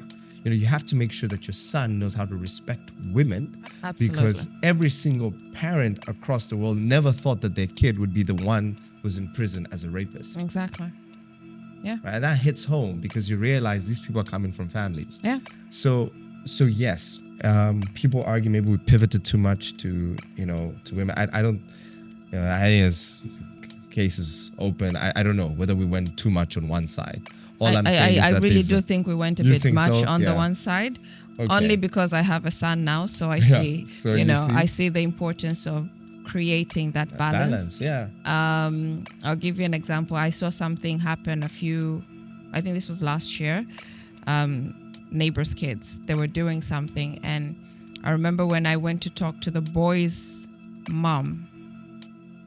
have to make sure that your son knows how to respect women. Absolutely. Because every single parent across the world never thought that their kid would be the one who's in prison as a rapist. Exactly. Yeah. Right? And that hits home because you realize these people are coming from families. Yeah. So yes, people argue maybe we pivoted too much to women. I don't. I think it's cases open. I don't know whether we went too much on one side. All I'm saying is that I really do think we went a bit much on the one side. Okay. Only because I have a son now, so I see. So I see the importance of creating that balance. I'll give you an example. I saw something happen I think this was last year. Neighbors' kids, they were doing something, and I remember when I went to talk to the boy's mom,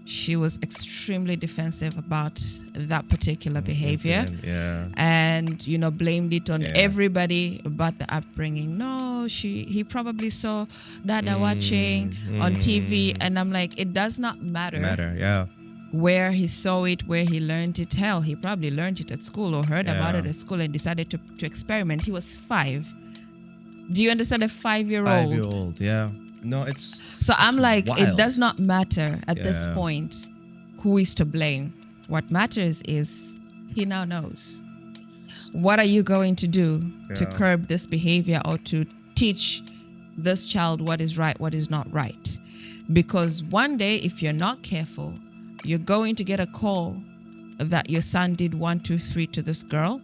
she was extremely defensive about that particular behavior. And blamed it on everybody but the upbringing. No, he probably saw Dada watching on TV, and I'm like, it does not matter where he saw it, where he learned it. Hell, he probably learned it at school or heard about it at school and decided to experiment. He was 5. Do you understand? A 5-year-old? 5-year-old, yeah. No, it's... So I'm like, wild. It does not matter at this point who is to blame. What matters is he now knows. What are you going to do to curb this behavior or to teach this child what is right, what is not right? Because one day, if you're not careful, you're going to get a call that your son did 1, 2, 3 to this girl,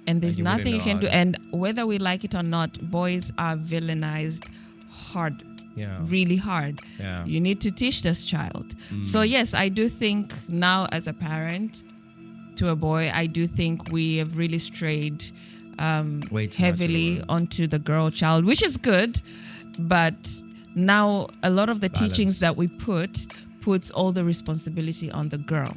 And there's you wouldn't nothing you know can how do. to- And whether we like it or not, boys are villainized hard, Yeah. really hard. Yeah. You need to teach this child. So yes, I do think now as a parent to a boy, I do think we have really strayed Way too much heavily over. onto the girl child, which is good. But now a lot of the teachings Balance. that we puts all the responsibility on the girl.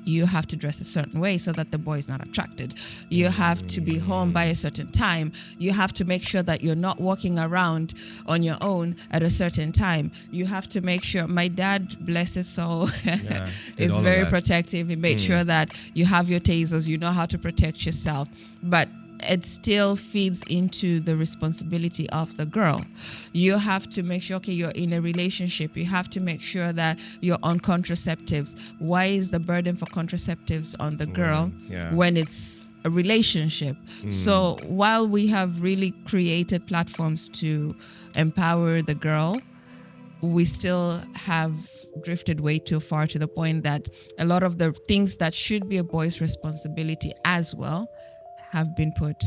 You have to dress a certain way so that the boy is not attracted. You have to be home by a certain time. You have to make sure that you're not walking around on your own at a certain time. You have to make sure, my dad, bless his soul, did is all of very that. protective. He made sure that you have your tasers, you know how to protect yourself. But it still feeds into the responsibility of the girl. You have to make sure, okay, you're in a relationship. You have to make sure that you're on contraceptives. Why is the burden for contraceptives on the girl yeah. when it's a relationship? So while we have really created platforms to empower the girl, we still have drifted way too far to the point that a lot of the things that should be a boy's responsibility as well have been put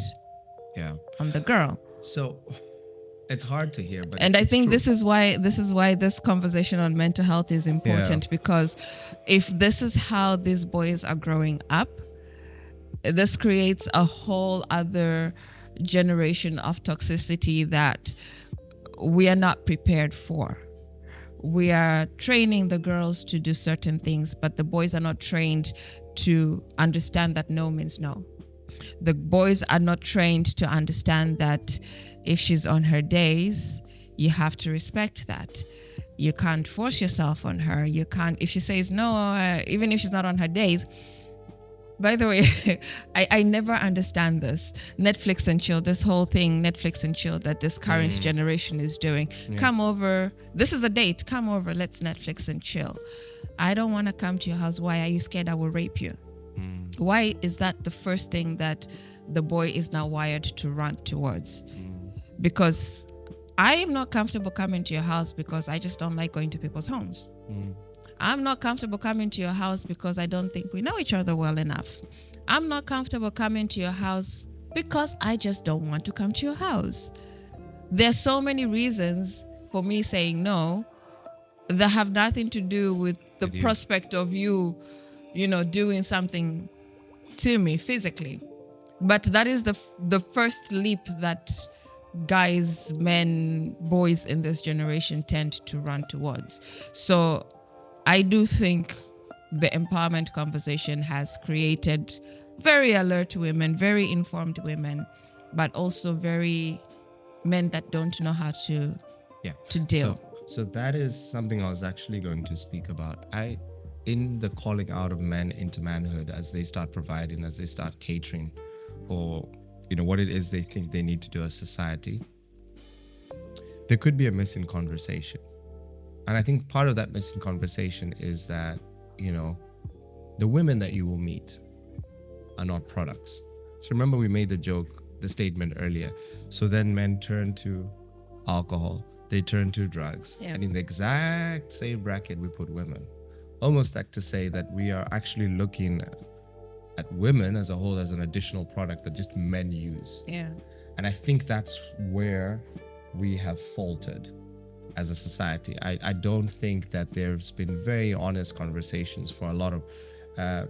Yeah. on the girl. So it's hard to hear, but And I it's think true. this is why this conversation on mental health is important, Yeah. because if this is how these boys are growing up, this creates a whole other generation of toxicity that we are not prepared for. We are training the girls to do certain things, but the boys are not trained to understand that no means no. The boys are not trained to understand that if she's on her days, you have to respect that. You can't force yourself on her. You can't, if she says no, even if she's not on her days. By the way, I never understand this. Netflix and chill, this whole thing, Netflix and chill that this current generation is doing. Come over. This is a date. Come over. Let's Netflix and chill. I don't want to come to your house. Why? Are you scared I will rape you? Why is that the first thing that the boy is now wired to run towards? Because I am not comfortable coming to your house because I just don't like going to people's homes. I'm not comfortable coming to your house because I don't think we know each other well enough. I'm not comfortable coming to your house because I just don't want to come to your house. There's so many reasons for me saying no that have nothing to do with the prospect of you doing something to me physically. But that is the first leap that guys, men, boys in this generation tend to run towards. So I do think the empowerment conversation has created very alert women, very informed women, but also very men that don't know how to deal. So that is something I was actually going to speak about. In the calling out of men into manhood, as they start providing, as they start catering for what it is they think they need to do as society, there could be a missing conversation. And I think part of that missing conversation is that the women that you will meet are not products. So remember, we made the statement earlier. So then men turn to alcohol, they turn to drugs, and in the exact same bracket we put women. Almost like to say that we are actually looking at women as a whole as an additional product that just men use. Yeah. And I think that's where we have faltered as a society. I don't think that there's been very honest conversations for a lot of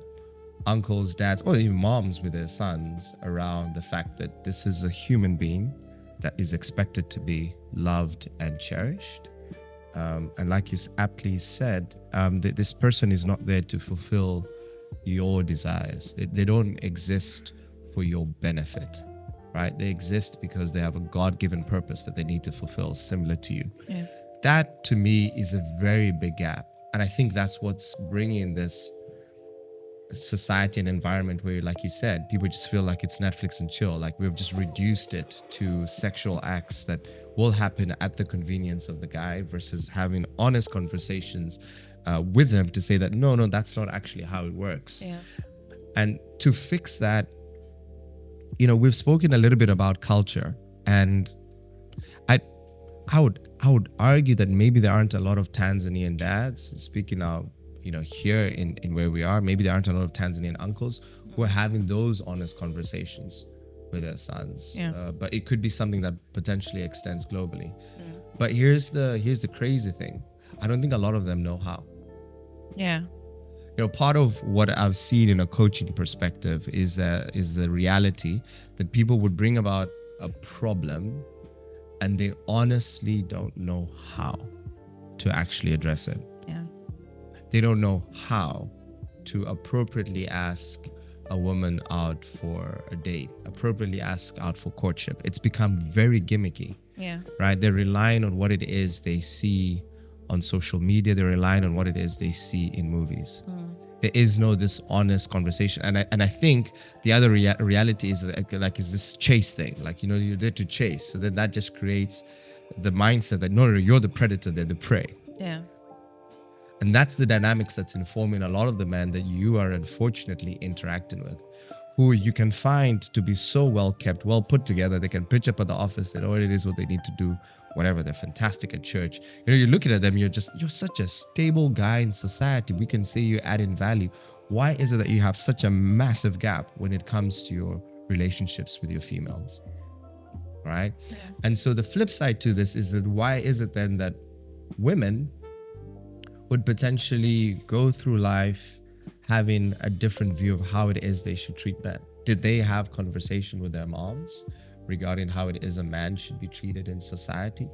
uncles, dads, or even moms with their sons around the fact that this is a human being that is expected to be loved and cherished. And like you aptly said, this person is not there to fulfill your desires. They don't exist for your benefit, right? They exist because they have a God-given purpose that they need to fulfill, similar to you. Yeah. That, to me, is a very big gap. And I think that's what's bringing this society and environment where, like you said, people just feel like it's Netflix and chill. Like we've just reduced it to sexual acts that will happen at the convenience of the guy versus having honest conversations with them to say that, no, that's not actually how it works. Yeah. And to fix that, we've spoken a little bit about culture, and I would argue that maybe there aren't a lot of Tanzanian dads, speaking of, here in where we are, maybe there aren't a lot of Tanzanian uncles who are having those honest conversations with their sons. Yeah. But it could be something that potentially extends globally. But here's the crazy thing. I don't think a lot of them know how. Yeah. Part of what I've seen in a coaching perspective is the reality that people would bring about a problem and they honestly don't know how to actually address it. Yeah. They don't know how to appropriately ask a woman out for a date, appropriately ask out for courtship. It's become very gimmicky. Yeah. Right? They're relying on what it is they see on social media. They're relying on what it is they see in movies. There is no this honest conversation. And I think the other reality is is this chase thing. You're there to chase. So then that just creates the mindset that no, you're the predator, they're the prey. Yeah. And that's the dynamics that's informing a lot of the men that you are unfortunately interacting with, who you can find to be so well kept, well put together. They can pitch up at the office. They know what it is, what they need to do, whatever. They're fantastic at church. You're looking at them, you're such a stable guy in society. We can see you adding value. Why is it that you have such a massive gap when it comes to your relationships with your females? Right? Yeah. And so the flip side to this is that why is it then that women would potentially go through life having a different view of how it is they should treat men? Did they have conversation with their moms regarding how it is a man should be treated in society?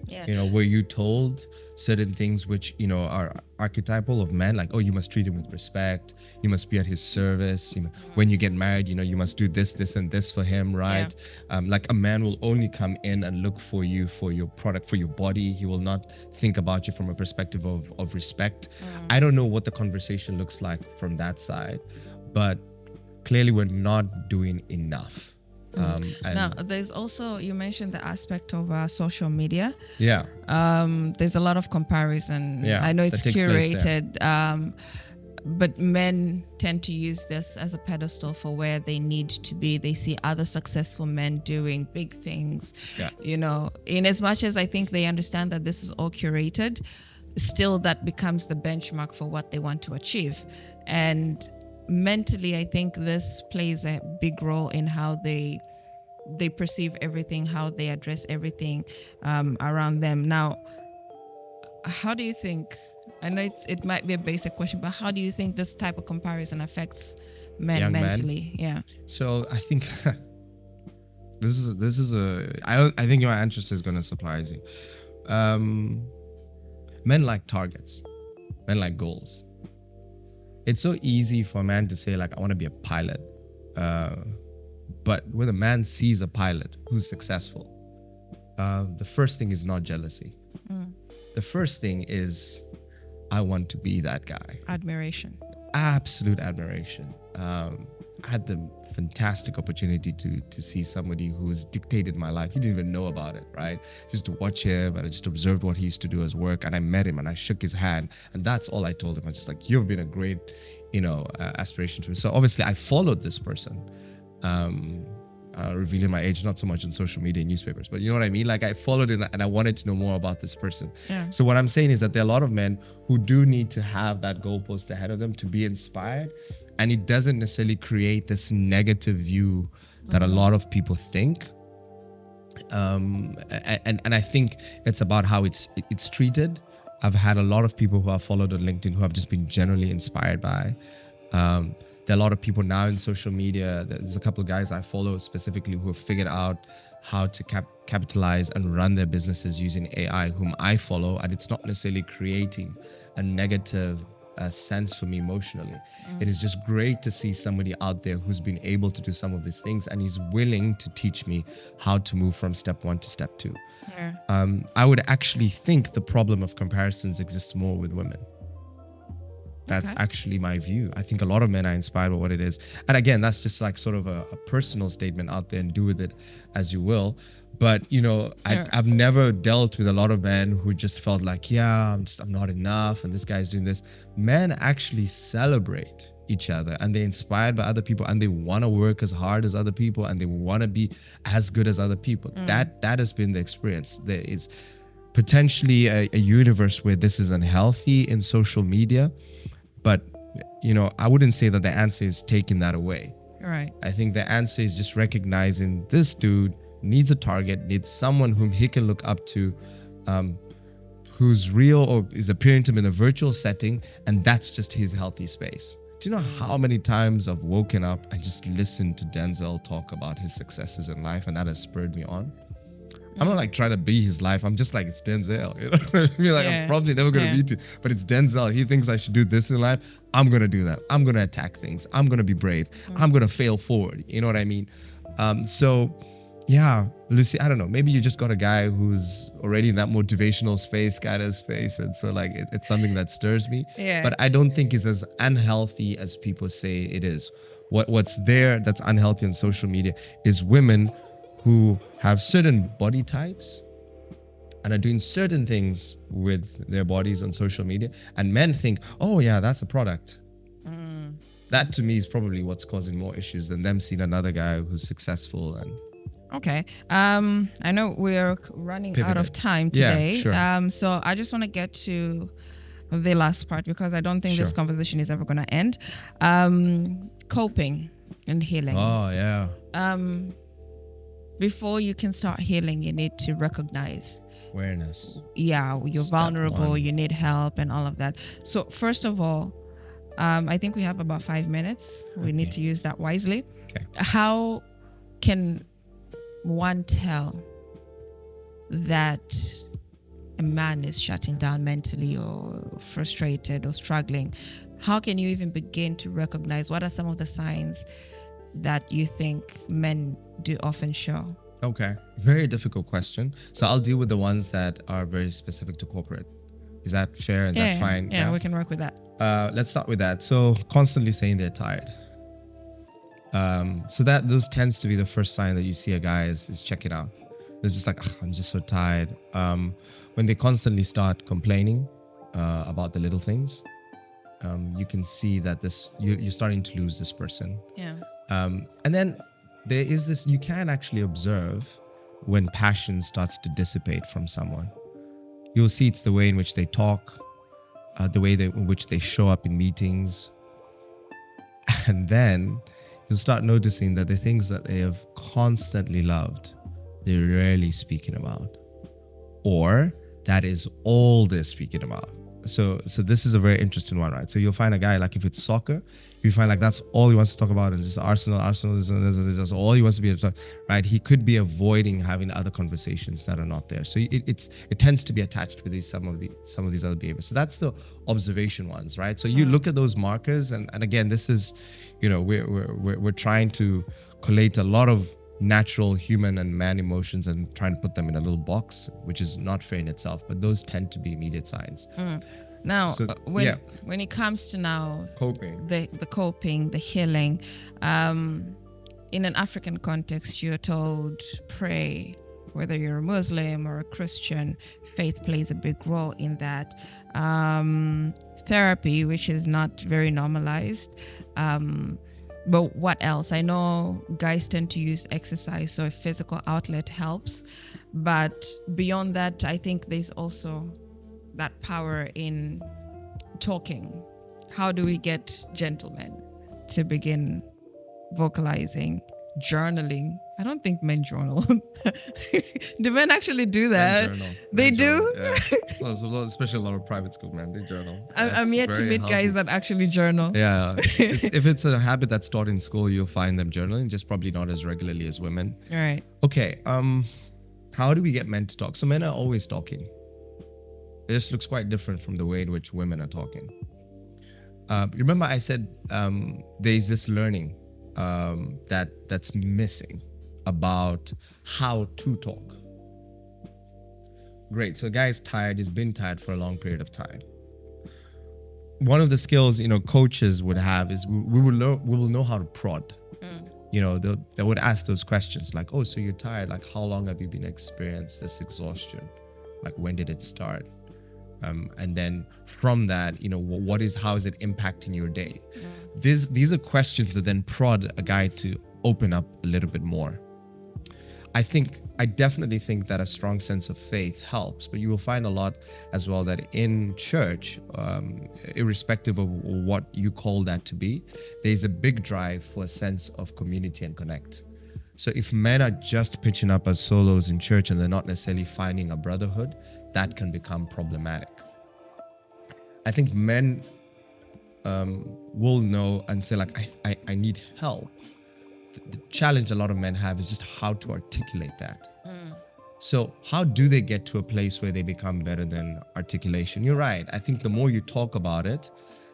Yeah. Were you told certain things which, are archetypal of men, like, oh, you must treat him with respect, you must be at his service, when you get married, you must do this and this for him, right? Yeah. Like a man will only come in and look for you for your product, for your body. He will not think about you from a perspective of respect. I don't know what the conversation looks like from that side, but clearly we're not doing enough. Now, there's also, you mentioned the aspect of social media. Yeah. There's a lot of comparison. Yeah, I know it's curated, but men tend to use this as a pedestal for where they need to be. They see other successful men doing big things. Yeah. In as much as I think they understand that this is all curated, still that becomes the benchmark for what they want to achieve. And mentally, I think this plays a big role in how they perceive everything, how they address everything around them. Now, how do you think, I know it might be a basic question, but how do you think this type of comparison affects men Young mentally? Men? Yeah. So I think I think my answer is going to surprise you. Men like targets. Men like goals. It's so easy for a man to say, like, I want to be a pilot. But when a man sees a pilot who's successful, the first thing is not jealousy. The first thing is, I want to be that guy. Admiration. Absolute admiration. I had the fantastic opportunity to see somebody who's dictated my life. He didn't even know about it, right? Just to watch him, and I just observed what he used to do as work, and I met him and I shook his hand, and that's all I told him. I was just like, you've been a great, aspiration to me. So obviously I followed this person, revealing my age, not so much on social media and newspapers, but you know what I mean? Like I followed it and I wanted to know more about this person. Yeah. So what I'm saying is that there are a lot of men who do need to have that goalpost ahead of them to be inspired. And it doesn't necessarily create this negative view that a lot of people think. And I think it's about how it's treated. I've had a lot of people who I've followed on LinkedIn who have just been generally inspired by. There are a lot of people now in social media. There's a couple of guys I follow specifically who have figured out how to capitalize and run their businesses using AI, whom I follow. And it's not necessarily creating a negative sense for me emotionally. It is just great to see somebody out there who's been able to do some of these things and he's willing to teach me how to move from step 1 to step 2. Yeah. I would actually think the problem of comparisons exists more with women. That's actually my view. I think a lot of men are inspired by what it is. And again, that's just like sort of a personal statement out there, and do with it as you will. But, I've never dealt with a lot of men who just felt like, I'm not enough and this guy's doing this. Men actually celebrate each other and they're inspired by other people and they want to work as hard as other people and they want to be as good as other people. That has been the experience. There is potentially a universe where this is unhealthy in social media, but I wouldn't say that the answer is taking that away. Right. I think the answer is just recognizing this dude needs a target, needs someone whom he can look up to, who's real or is appearing to him in a virtual setting, and that's just his healthy space. Do you know how many times I've woken up and just listened to Denzel talk about his successes in life, and that has spurred me on? I'm not like trying to be his life. I'm just like, it's Denzel. You know what I mean? Like, I'm probably never going to meet him, but it's Denzel. He thinks I should do this in life. I'm going to do that. I'm going to attack things. I'm going to be brave. I'm going to fail forward. You know what I mean? So yeah, Lucy, I don't know. Maybe you just got a guy who's already in that motivational space, kind of space. And so like, it's something that stirs me. Yeah. But I don't think it's as unhealthy as people say it is. What's there that's unhealthy on social media is women who have certain body types and are doing certain things with their bodies on social media, and men think, oh yeah, that's a product. That to me is probably what's causing more issues than them seeing another guy who's successful. And okay, I know we're running out of time today. Yeah, sure. So I just want to get to the last part, because I don't think this conversation is ever going to end. Coping and healing. Oh yeah. Before you can start healing, you need to recognize awareness. Yeah, you're Step vulnerable, one. you need help and all of that. So first of all, I think we have about 5 minutes. We need to use that wisely. Okay. How can one tell that a man is shutting down mentally or frustrated or struggling? How can you even begin to recognize what are some of the signs that you think men do often show? Okay. Very difficult question. So I'll deal with the ones that are very specific to corporate. Is that fair? Is that fine? Yeah, we can work with that. Let's start with that. So constantly saying they're tired. So those tends to be the first sign that you see a guy is checking out. It's just like, I'm just so tired. When they constantly start complaining about the little things, you can see that you're starting to lose this person. Yeah. And then there is this, you can actually observe when passion starts to dissipate from someone. You'll see it's the way in which they talk, the way in which they show up in meetings. And then you'll start noticing that the things that they have constantly loved, they're rarely speaking about. Or that is all they're speaking about. So this is a very interesting one, right? So you'll find a guy, like if it's soccer, you find like that's all he wants to talk about is this Arsenal is all he wants to be able to talk, right? He could be avoiding having other conversations that are not there. So it tends to be attached with some of these other behaviors. So that's the observation ones, right? So you look at those markers, and again, this is, we're trying to collate a lot of natural human and man emotions and trying to put them in a little box, which is not fair in itself, but those tend to be immediate signs. Now, when it comes to coping, the coping, the healing, in an African context, you're told pray. Whether you're a Muslim or a Christian, faith plays a big role in that. Therapy, which is not very normalized. But what else? I know guys tend to use exercise, so a physical outlet helps. But beyond that, I think there's also that power in talking. How do we get gentlemen to begin vocalizing, journaling? I don't think men journal. Do men actually do that? They do? Yeah. Especially a lot of private school men, they journal. I'm yet to meet guys that actually journal. Yeah. If it's a habit that's taught in school, you'll find them journaling, just probably not as regularly as women. All right. Okay. How do we get men to talk? So men are always talking. It just looks quite different from the way in which women are talking. Remember I said there's this learning that's missing about how to talk. Great. So a guy's tired. He's been tired for a long period of time. One of the skills, coaches would have is we will know how to prod. They would ask those questions like, oh, so you're tired. Like, how long have you been experienced this exhaustion? Like, when did it start? And then from that, how is it impacting your day? These are questions that then prod a guy to open up a little bit more. I think I definitely think that a strong sense of faith helps, but you will find a lot as well that in church, irrespective of what you call that to be, there's a big drive for a sense of community and connect. So if men are just pitching up as solos in church and they're not necessarily finding a brotherhood, that can become problematic. I think men will know and say like, I need help. The challenge a lot of men have is just how to articulate that. So how do they get to a place where they become better than articulation? You're right. I think the more you talk about it,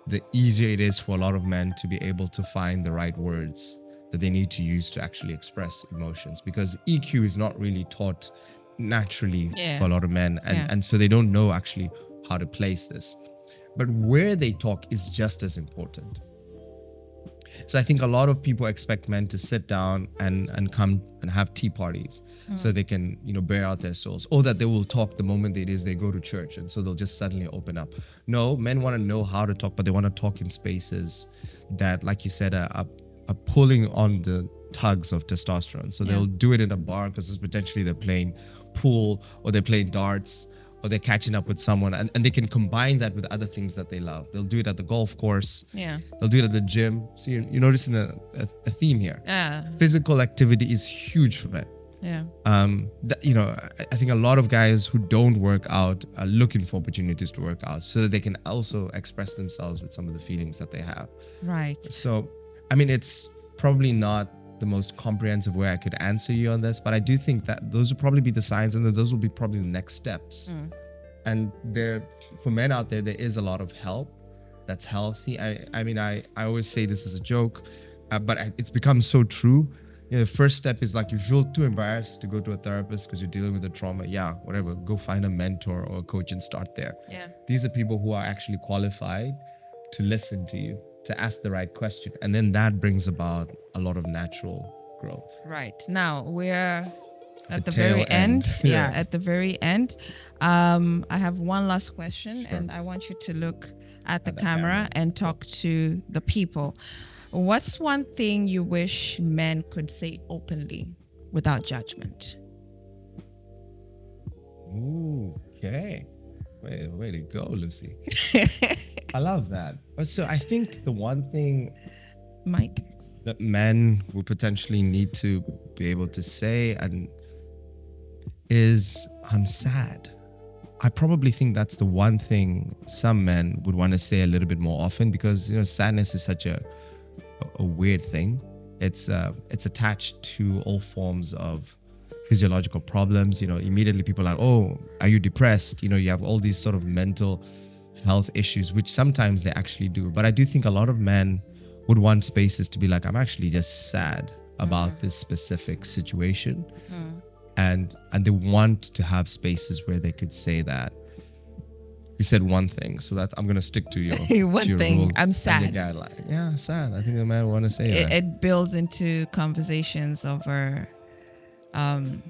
the easier it is for a lot of men to be able to find the right words that they need to use to actually express emotions, because EQ is not really taught naturally for a lot of men. And so they don't know actually how to place this. But where they talk is just as important. So I think a lot of people expect men to sit down and come and have tea parties so they can, bear out their souls, or that they will talk the moment it is they go to church, and so they'll just suddenly open up. No, men want to know how to talk, but they want to talk in spaces that, like you said, are pulling on the tugs of testosterone. So they'll do it in a bar because potentially they're playing pool or they're playing darts or they're catching up with someone, and they can combine that with other things that they love. They'll do it at the golf course. Yeah. They'll do it at the gym. So you're noticing a theme here. Yeah. Physical activity is huge for men. Yeah. I think a lot of guys who don't work out are looking for opportunities to work out so that they can also express themselves with some of the feelings that they have. Right. So, it's probably not the most comprehensive way I could answer you on this, but I do think that those will probably be the signs, and that those will be probably the next steps. And for men out there is a lot of help that's healthy. I always say this as a joke, but it's become so true. The first step is like, if you feel too embarrassed to go to a therapist because you're dealing with a trauma, whatever, go find a mentor or a coach and start there. Yeah. These are people who are actually qualified to listen to you, to ask the right question, and then that brings about a lot of natural growth. Right. Now we're at the very end. Yes. At the very end. I have one last question, and I want you to look at the camera and talk to the people. What's one thing you wish men could say openly without judgment? Ooh, okay. Way to go, Lucy. I love that. So I think the one thing, Mike, that men would potentially need to be able to say is, I'm sad. I probably think that's the one thing some men would want to say a little bit more often, because sadness is such a weird thing. It's attached to all forms of physiological problems. Immediately people are like, oh, are you depressed? You have all these sort of mental health issues, which sometimes they actually do. But I do think a lot of men would want spaces to be like, I'm actually just sad about this specific situation. And they want to have spaces where they could say that. You said one thing, so that I'm gonna stick to your one to your thing. Rule I'm sad. And your guideline. Yeah, sad. I think the man want to say that. It builds into conversations over. I'm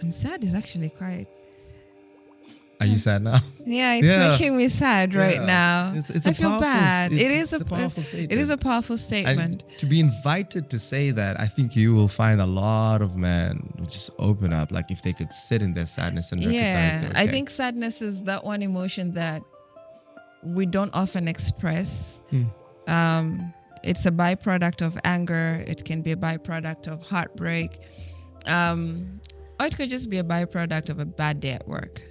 sad is actually quite. Are you sad now? Yeah, it's making me sad right now. I feel bad. It is a powerful statement. It is a powerful statement. And to be invited to say that, I think you will find a lot of men who just open up, like if they could sit in their sadness and recognize it. Okay. I think sadness is that one emotion that we don't often express. It's a byproduct of anger. It can be a byproduct of heartbreak. Or it could just be a byproduct of a bad day at work.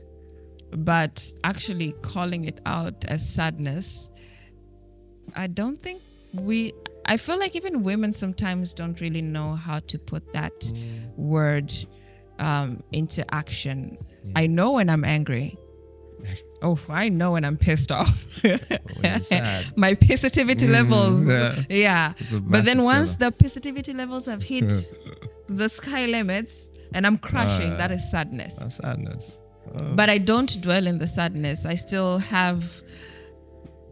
But actually calling it out as sadness, I don't think I feel like even women sometimes don't really know how to put that word into action. I know when I'm angry. Oh, I know when I'm pissed off. My pissivity levels. Yeah. But then once the pissivity levels have hit the sky limits and I'm crashing, that is sadness. That's sadness. But I don't dwell in the sadness. I still have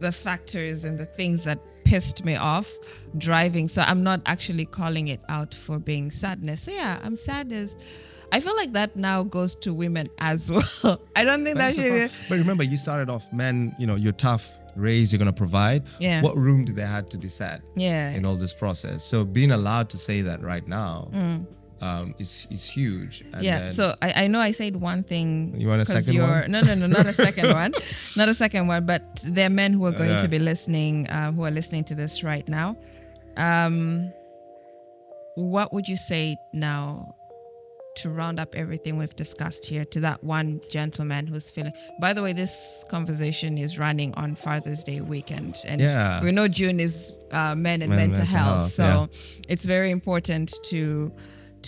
the factors and the things that pissed me off driving. So I'm not actually calling it out for being sadness. So I'm sad. I feel like that now goes to women as well. I don't think that should be. But remember, you started off, men, you're tough, raised, you're going to provide. Yeah. What room do they have to be sad in all this process? So being allowed to say that right now, is huge. And Yeah. then, So I know I said one thing. You want a 'cause second one? No, not a second one. Not a second one, but there are men who are going to be listening, who are listening to this right now. What would you say now to round up everything we've discussed here to that one gentleman who's feeling? By the way, this conversation is running on Father's Day weekend, and we know June is men and mental health, so it's very important to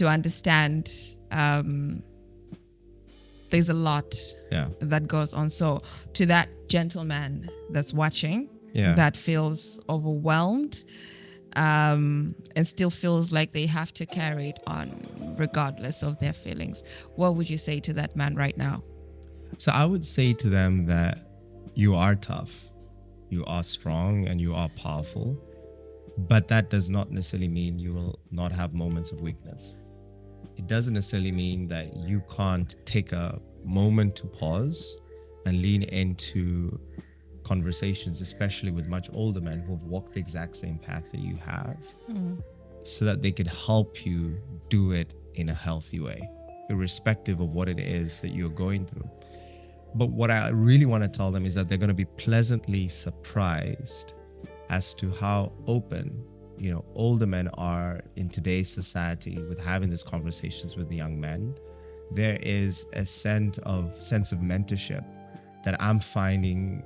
understand there's a lot that goes on. So to that gentleman that's watching, that feels overwhelmed, and still feels like they have to carry it on regardless of their feelings, what would you say to that man right now? So I would say to them that you are tough, you are strong, and you are powerful, but that does not necessarily mean you will not have moments of weakness. It doesn't necessarily mean that you can't take a moment to pause and lean into conversations, especially with much older men who have walked the exact same path that you have, so that they could help you do it in a healthy way, irrespective of what it is that you're going through. But what I really want to tell them is that they're going to be pleasantly surprised as to how open, older men are in today's society with having these conversations with the young men. There is a sense of mentorship that I'm finding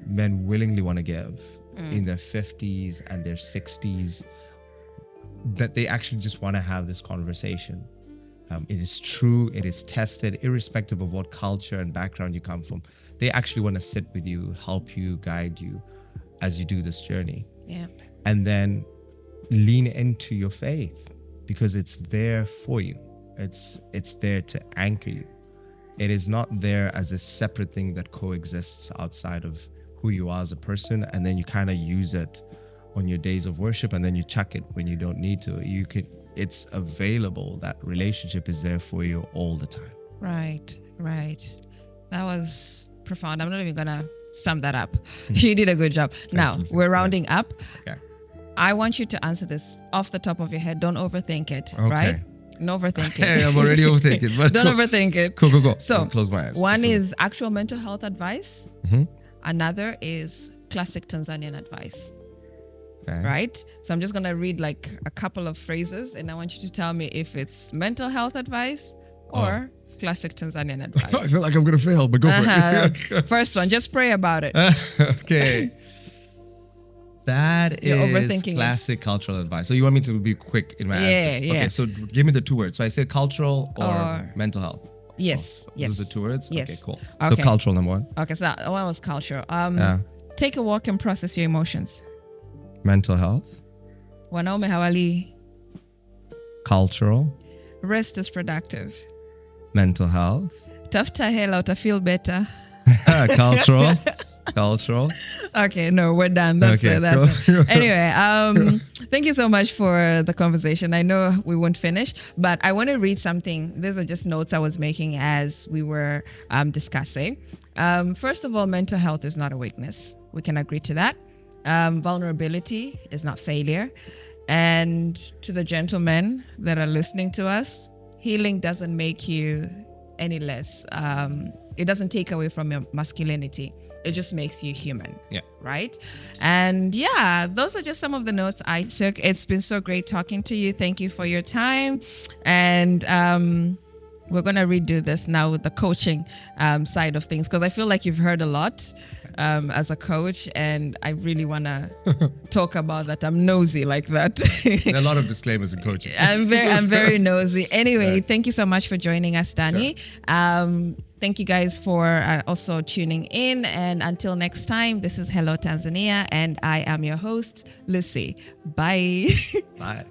men willingly want to give in their 50s and their 60s, that they actually just want to have this conversation. It is true, it is tested, irrespective of what culture and background you come from. They actually want to sit with you, help you, guide you as you do this journey. Yeah. And then lean into your faith, because it's there for you. It's there to anchor you. It is not there as a separate thing that coexists outside of who you are as a person, and then you kind of use it on your days of worship and then you chuck it when you don't need to. It's available. That relationship is there for you all the time. Right. That was profound. I'm not even gonna sum that up. You did a good job. Now we're rounding up. Okay. I want you to answer this off the top of your head. Don't overthink it. Okay. Right? No overthinking. I'm already overthinking. But Don't overthink it. Cool. So I'll close my eyes. One is actual mental health advice. Another is classic Tanzanian advice. Okay. Right? So I'm just going to read like a couple of phrases, and I want you to tell me if it's mental health advice or classic Tanzanian advice. I feel like I'm going to fail, but go for it. First one, just pray about it. Okay. That You're is overthinking classic cultural advice. So you want me to be quick in my answers? Yeah. Okay, so give me the two words. So I say cultural or mental health? Yes. Those are two words? Yes. Okay, cool. Okay. So cultural, number one. Okay, so that one was cultural. Take a walk and process your emotions. Mental health. Wanaume hawali. Cultural. Rest is productive. Mental health. Tafuta hela utafeel better. Cultural. Okay, no, we're done. That's Okay, it. Anyway, thank you so much for the conversation. I know we won't finish, but I want to read something. These are just notes I was making as we were discussing. First of all, mental health is not a weakness. We can agree to that. Vulnerability is not failure. And to the gentlemen that are listening to us, healing doesn't make you any less. It doesn't take away from your masculinity. It just makes you human. Yeah. Right? And yeah, those are just some of the notes I took. It's been so great talking to you. Thank you for your time. And we're going to redo this now with the coaching side of things, because I feel like you've heard a lot as a coach, and I really want to talk about that. I'm nosy like that. There are a lot of disclaimers in coaching. I'm very nosy. Anyway, Thank you so much for joining us, Danny. Sure. Thank you guys for also tuning in. And until next time, this is Hello Tanzania, and I am your host, Lucy. Bye. Bye.